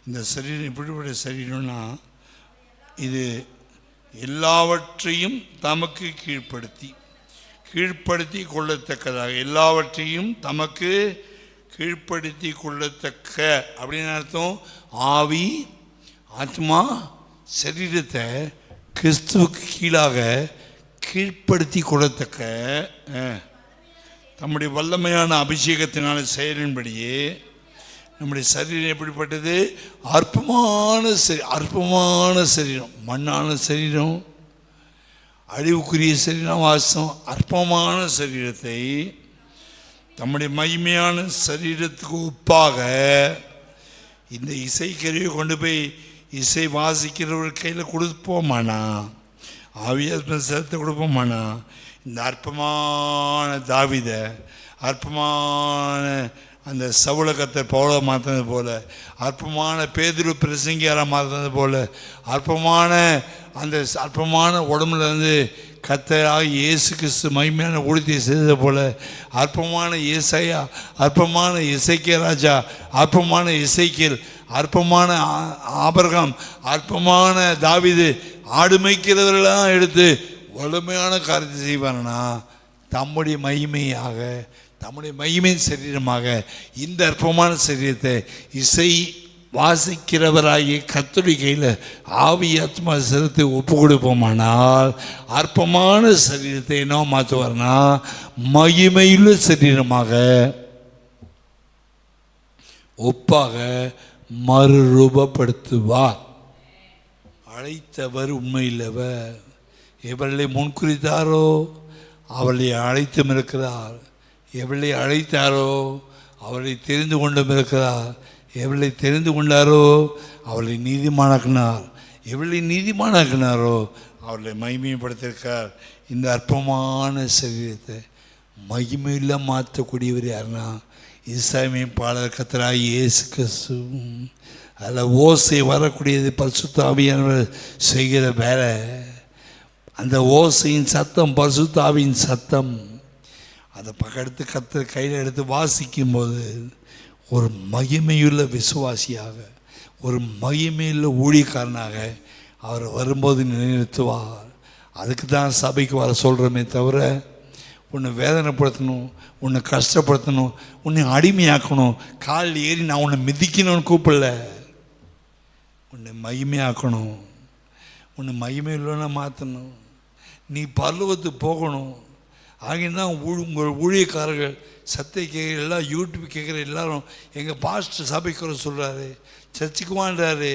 S1: இந்த சரீரம் எப்படிப்பட்ட சரீரம்னா, இது எல்லாவற்றையும் தமக்கு கீழ்ப்படுத்தி கொள்ளத்தக்கதாக, எல்லாவற்றையும் தமக்கு கீழ்ப்படுத்தி கொள்ளத்தக்க அப்படின்னு அர்த்தம். ஆவி ஆத்மா சரீரத்தை கிறிஸ்துவுக்கு கீழாக கீழ்ப்படுத்தி கொள்ளத்தக்க நம்முடைய வல்லமையான அபிஷேகத்தினால செயலின்படியே நம்முடைய சரீரம் எப்படிப்பட்டது? அற்பமான சரீரம், மண்ணான சரீரம், அழிவுக்குரிய சரீரம் வாசம். அற்பமான சரீரத்தை தம்முடைய மகிமையான சரீரத்துக்கு ஒப்பாக இந்த இசைக்கருவியை கொண்டு போய் இசை வாசிக்கிறவர் கையில் கொடுப்போமானா, ஆவியாத்ம சேர்த்து கொடுப்போமானா, இந்த அற்பமான தாவீதை, அற்பமான அந்த சவுல கர்த்தர் பவுலை மாற்றினது போல, அற்பமான பேதுரு பிரசங்கியாரை மாற்றினது போல, அற்பமான உடம்புலேருந்து கர்த்தராக இயேசு கிறிஸ்து மகிமையான ஊழியத்தை செய்தது போல, அற்பமான ஏசாயா, அற்பமான இசைக்கிய ராஜா, அற்பமான இசைக்கியல், அற்பமான ஆபிரகாம், அற்பமான தாவீது, ஆடு மேய்க்கிறவர்களெல்லாம் எடுத்து வலிமையான காரியத்தை செய்வானா, தம்முடைய மகிமையாக, தம்முடைய மகிமையின் சரீரமாக இந்த அற்பமான சரீரத்தை இசை வாசிக்கிறவராகிய கர்த்தருடைய கையில் ஆவி ஆத்மா சரீரத்தை ஒப்பு கொடுப்போமானால், அற்பமான சரீரத்தை என்ன மாற்றுவார்னா மகிமையுள்ள சரீரமாக ஒப்பாக மறுரூபப்படுத்துவார். அழைத்தவர் உண்மையில்லவர். எவர்களை முன்குறித்தாரோ அவர்களை அழைத்தும் இருக்கிறார். எவர்களை அழைத்தாரோ அவர்களை தெரிந்து கொண்டும் இருக்கிறார். எவர்களை தெரிந்து கொண்டாரோ அவர்களை நீதிமானாக்கினார். எவர்களை நீதிமானாக்கினாரோ அவர்களை மகிமைப்படுத்தியிருக்கார். இந்த அற்பமான சரீரத்தை மகிமையில மாற்றக்கூடியவர் யாருன்னா இஸ்ராயேலின் பாடல் கர்த்தராகிய இயேசு கிறிஸ்து. அதில் ஓசை வரக்கூடியது பரிசுத்த ஆவியானவர் செய்கிற வேலை. அந்த ஓசையின் சத்தம் பரிசுத்த ஆவியின் சத்தம். அதை பக்கத்து கர்த்தர் கையில் எடுத்து வாசிக்கும்போது ஒரு மகிமையுள்ள விசுவாசியாக, ஒரு மகிமையுள்ள ஊழியக்காரனாக அவர் வரும்போது நிலைநிறுத்துவார். அதுக்கு தான் சபைக்கு வர சொல்கிறோமே தவிர உன்னை வேதனைப்படுத்தணும், உன்னை கஷ்டப்படுத்தணும், உன்னை அடிமையாக்கணும், காலில் ஏறி நான் உன்னை மிதிக்கணும்னு கூப்பிடல. உன்னை மகிமையாக்கணும், உன்னை மகிமையுள்ளவனை மாற்றணும், நீ பரலோகத்துக்கு போகணும். ஆகிதான் உங்கள் ஊழியக்காரர்கள் சத்தை கேட்குற எல்லாம் யூடியூப் கேட்குற எல்லாரும் எங்கள் பாஸ்டர் சபைக்கு வர சொல்கிறாரு, சர்ச்சுக்கு வான்றாரு,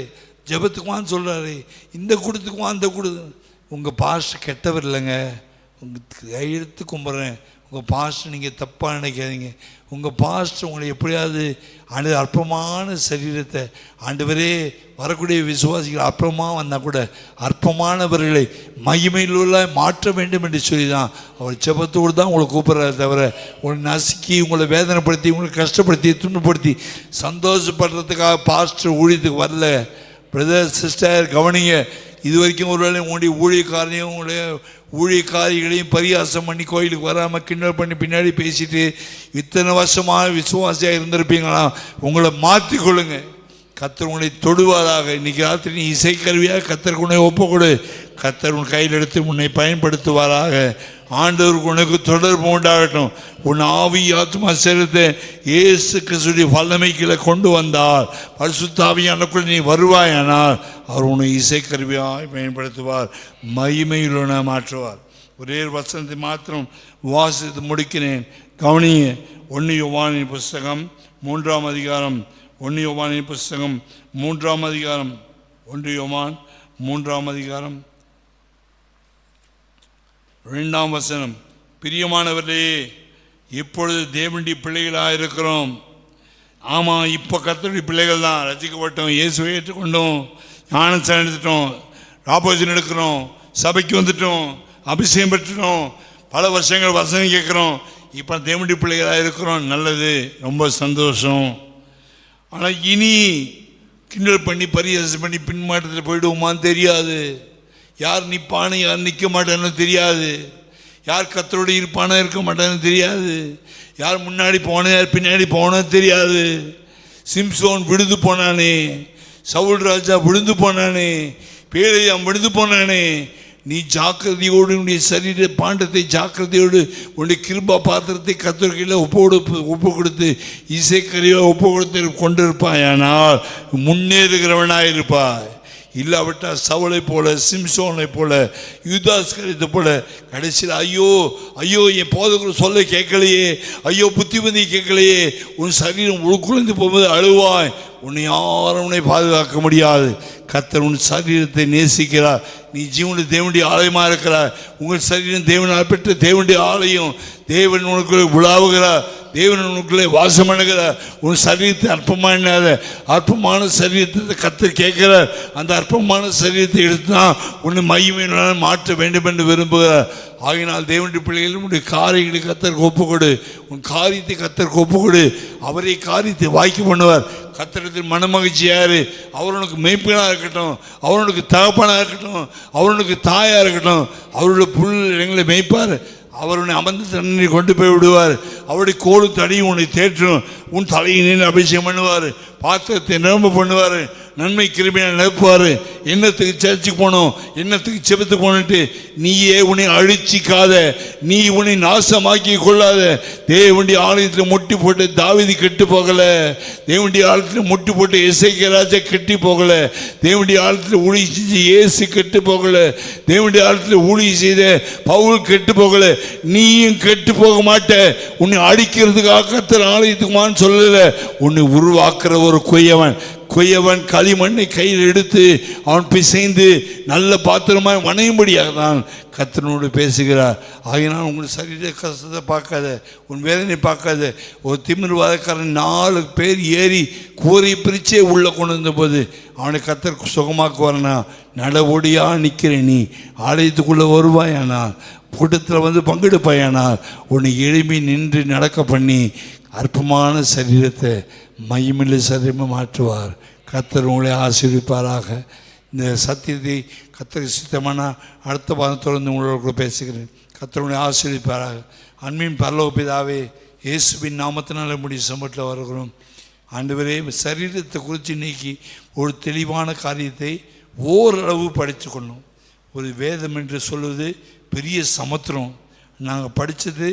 S1: ஜெபத்துக்கு வான்னு சொல்கிறாரு, இந்த கூட்டத்துக்கு வா அந்த கூட்டத்துக்கு. உங்கள் பாஸ்டர் கெட்டவர் இல்லைங்க, உங்கள் கையெழுத்து கும்பிட்றேன். உங்கள் பாஸ்டர் நீங்கள் தப்பாக நினைக்காதீங்க. உங்கள் பாஸ்டர் உங்களை எப்படியாவது அற்பமான சரீரத்தை ஆண்டவரே வரக்கூடிய விசுவாசிகள் அற்பமாக வந்தால் கூட அற்பமானவர்களை மகிமையிலுள்ள மாற்ற வேண்டும் என்று சொல்லி தான் அவர் ஜெபத்தோடு தான் உங்களை கூப்பிட்றாரு தவிர உங்களை நசுக்கி உங்களை வேதனைப்படுத்தி உங்களை கஷ்டப்படுத்தி துன்பப்படுத்தி சந்தோஷப்படுறதுக்காக பாஸ்டர் ஊழியத்துக்கு வரல. பிரதர் சிஸ்டர் கவனிங்க, இது வரைக்கும் ஒருவேளை உங்களுடைய ஊழியக்காரனையும் உங்களுடைய ஊழியக்காரிகளையும் பரியாசம் பண்ணி கோயிலுக்கு வராமல் கிண்டல் பண்ணி பின்னாடி பேசிட்டு இத்தனை வருஷமாக விசுவாசியாக இருந்திருப்பீங்களா? உங்களை மாற்றிக்கொள்ளுங்க. கர்த்தர் உங்களை தொடுவாராக. இன்றைக்கி ராத்திரி நீ இசைக்கருவியாக கர்த்தருக்கு உன்னை ஒப்புக்கொடு. கர்த்தர் உன் கையில் எடுத்து உன்னை பயன்படுத்துவாராக. ஆண்டவருக்கு உனக்கு தொடர்பு உண்டாகட்டும். உன் ஆவி ஆத்மா சரீரத்தை இயேசு கிறிஸ்துவின் வல்லமைக்குள்ளே கொண்டு வந்தால் பரிசுத்த ஆவியானவருக்குள் நீ வருவாயானால் அவர் உன்னை இசைக்கருவியாக பயன்படுத்துவார், மகிமையுள்ளவனாக மாற்றுவார். ஒரே வசனத்தை மாத்திரம் வாசித்து முடிக்கிறேன், கவனிங்க. 1 யோவானின் புஸ்தகம் 3ஆம் அதிகாரம், 1 யோவானின் புஸ்தகம் 3ஆம் அதிகாரம், 1 யோவான் 3ஆம் அதிகாரம் 2ஆம் வசனம். பிரியமானவர்களே, இப்பொழுது தேவனுடைய பிள்ளைகளாக இருக்கிறோம். ஆமாம், இப்போ கர்த்தருடைய பிள்ளைகள் தான். ரசிக்கப்பட்டோம், இயேசுவை ஏற்றுக்கொண்டோம், ஞானஸ்நானம் எடுத்துட்டோம், ராபோஜனம் எடுக்கிறோம், சபைக்கு வந்துட்டோம், அபிஷேகம் பெற்றுட்டோம், பல வருஷங்கள் வசனம் கேட்குறோம். இப்போ தேவனுடைய பிள்ளைகளாக இருக்கிறோம். நல்லது, ரொம்ப சந்தோஷம். ஆனால் இனி கிண்டல் பண்ணி பரியாசம் பண்ணி பின்மாற்றத்தில் போயிடுவோமான்னு தெரியாது. யார் நிற்பானு யார் நிற்க மாட்டான்னு தெரியாது. யார் கர்த்தரோடு இருப்பானோ இருக்க மாட்டான்னு தெரியாது. யார் முன்னாடி போனே யார் பின்னாடி போனோ தெரியாது. சிம்சோன் விழுந்து போனானே, சவுல் ராஜா விழுந்து போனானே, பேழையாம் விழுந்து போனானே. நீ ஜாக்கிரதையோடு உன்னுடைய சரீர பாண்டத்தை ஜாக்கிரதையோடு உன்னுடைய கிருபா பாத்திரத்தை கர்த்தர்கையில் ஒப்பு கொடுத்து இசைக்கருவியாக ஒப்பு கொடுத்து கொண்டிருப்பாயானால் முன்னேறுகிறவனாக இருப்பாய். இல்லாவிட்டால் சவுளை போல, சிம்சோனை போல, யூதாஸ்கரியத்தை போல கடைசியில் ஐயோ ஐயோ என் போதகர் சொல்ல கேட்கலையே, ஐயோ புத்திமதி கேட்கலையே, உன் சரீரம் உள்குலைந்து போகும்போது அழுவாய். உன்னை யாரும் உன்னை பாதுகாக்க முடியாது. கர்த்தர் உன் சரீரத்தை நேசிக்கிறார். நீ ஜீவனுடைய தேவனுடைய ஆலயமாக இருக்கிறார். உங்கள் சரீரம் தேவனால் பெற்ற தேவனுடைய ஆலயம். தேவன் உனக்குள்ளே உலாவுகிறார், தேவன் உனக்குள்ளே வாசம் பண்ணுகிறார். உன் சரீரத்தை அற்பமான அற்பமான சரீரத்தை கர்த்தர் கேட்கிறார். அந்த அற்பமான சரீரத்தை எடுத்து தான் உன்னை மகிமையினால் மாற்ற வேண்டும் என்று விரும்புகிறார். ஆகினால் தேவனுடைய பிள்ளைகள் உன்னுடைய காரியங்களை கர்த்தருக்கு ஒப்புக்கொடு. உன் காரியத்தை கர்த்தருக்கு ஒப்புக்கொடு. அவரை காரியத்தை வாய்க்கு பண்ணுவார். கர்த்தரிடத்தில் மனமகிழ்ச்சியாரு. அவனுக்கு மெய்ப்பனாக இருக்கட்டும், அவனுக்கு தகப்பனாக இருக்கட்டும், அவனுக்கு தாயாக இருக்கட்டும், அவருடைய புல் இடங்களை மேய்ப்பார். அவர் உன்னை அமர்ந்த தண்ணீரை கொண்டு போய் விடுவார். அவருடைய கோலும் தடியும் உன்னை தேற்றும். உன் தலையினில் அபிஷேகம் பண்ணுவார், பாத்திரத்தை நிரம்ப பண்ணுவார், நன்மை கிருபையை நிரப்புவார். என்னத்துக்கு சர்ச்சுக்கு போகணும், என்னத்துக்கு செபத்துக்கு போகணுன்ட்டு நீயே உன்னை அழிச்சிக்காத, நீ உன்னை நாசமாக்கி கொள்ளாத. தேவனுடைய ஆலயத்தில் முட்டி போட்டு தாவீது கெட்டு போகலை. தேவனுடைய ஆலயத்தில் முட்டி போட்டு எசேக்கியா ராஜா கெட்டி போகலை. தேவனுடைய ஆலயத்தில் ஊழியம் செஞ்ச இயேசு கெட்டு போகலை. தேவனுடைய ஆலயத்தில் ஊழியம் செய்த பவுல் கெட்டு போகலை. நீயும் கெட்டு போக மாட்ட. உன்னை அடிக்கிறதுக்காக கர்த்தர் ஆலயத்துக்குமான்னு சொல்லலை. உன்னை உருவாக்குற ஒரு குயவன் குயவன் களிமண்ணை கையில் எடுத்து அவன் பிசைந்து நல்ல பாத்திரமாய் வணையும்படியாக தான் கர்த்தரோடு பேசுகிறார். ஆகினால் உங்கள் சரீர கஷ்டத்தை பார்க்காத, உன் வேதனை பார்க்காத. ஒரு திமிர்வாதக்காரன் 4 பேர் ஏறி கூரை பிரிச்சே உள்ளே கொண்டு வந்தபோது அவனை கர்த்தர் சுகமாக்குவார்னா, நடவோடியா நிற்கிறேன், நீ ஆலயத்துக்குள்ளே வருவாயானால், கூட்டத்தில் பங்கெடுப்பாயானால் உன்னை எழுப்பி நின்று நடக்க பண்ணி அற்பமான சரீரத்தை மையமில்லை சரீரமாக மாற்றுவார். கர்த்தர் உங்களை ஆசீர்வதிப்பாராக. இந்த சத்தியத்தை கர்த்தர் சித்தமான அடுத்த வாரம் தொடர்ந்து உங்களோட பேசுகிறேன். கர்த்தர் உங்களை ஆசீர்வதிப்பாராக. அன்பின் பரலோக பிதாவே, இயேசுவின் நாமத்தினால் நம்முடைய சமூகத்தில் வருகிறோம். ஆண்டவரே, சரீரத்தை குறித்து இன்னைக்கு ஒரு தெளிவான காரியத்தை ஓரளவு படித்து கொள்ளணும். ஒரு வேதம் என்று சொல்வது பெரிய சமுத்திரம். நாங்கள் படித்தது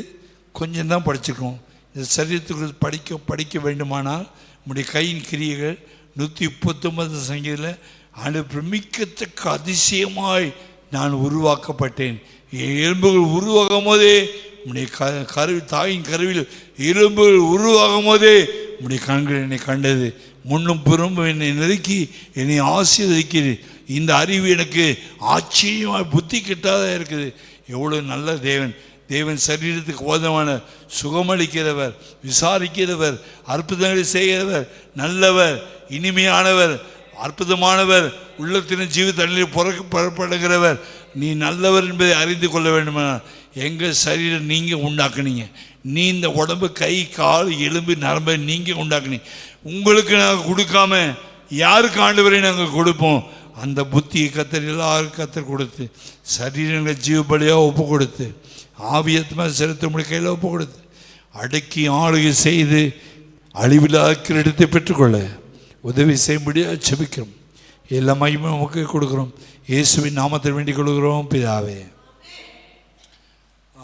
S1: கொஞ்சம் தான் படிச்சுக்கோம். இந்த சரீரத்துக்கு படிக்க வேண்டுமானால் நம்முடைய கையின் கிரியைகள் 139 சங்கீதத்தில் ஆண்டு பிரமிக்கத்தக்க அதிசயமாய் நான் உருவாக்கப்பட்டேன். என் எலும்புகள் உருவாகும் போதே நம்முடைய தாயின் கருவில் எலும்புகள் உருவாகும் போதே நம்முடைய கண்கள் என்னை கண்டது. முன்னும் புறமும் என்னை நெருக்கி என்னை ஆசீர்வதிக்கிறது. இந்த அறிவு எனக்கு ஆச்சரியமாக புத்தி கிட்டாதான் இருக்குது. எவ்வளோ நல்ல தேவன் சரீரத்துக்கு போதமான சுகமளிக்கிறவர், விசாரிக்கிறவர், அற்புதங்களை செய்கிறவர், நல்லவர், இனிமையானவர், அற்புதமானவர், உள்ளத்தின் ஜீவ தண்ணீர் புறப்படுகிறவர். நீ நல்லவர் என்பதை அறிந்து கொள்ள வேண்டுமானால் எங்கள் சரீரம் நீங்கள் உண்டாக்குனீங்க. நீ இந்த உடம்பு, கை, கால், எலும்பு, நரம்பை நீங்கள் உண்டாக்குனீங்க. உங்களுக்கு நாங்கள் கொடுக்காம யாருக்கு ஆண்டவரை நாங்கள் கொடுப்போம்? அந்த புத்தியை கத்தர் எல்லாருக்கும் கத்தர் கொடுத்து, சரீரங்களை ஜீவபலியாக ஒப்பு கொடுத்து, ஆவியத்மா செலுத்த முடிய கையில் ஒப்பு கொடுத்து, அடக்கி ஆளுகை செய்து அழிவில்லாத கிரீடத்தை பெற்றுக்கொள்ள உதவி செய்யும்படியாக ஜெபிக்கிறோம். எல்லா மகிமை நமக்கு கொடுக்குறோம். இயேசுவின் நாமத்தில் வேண்டிக் கொள்கிறோம் பிதாவே.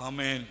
S1: ஆமென்.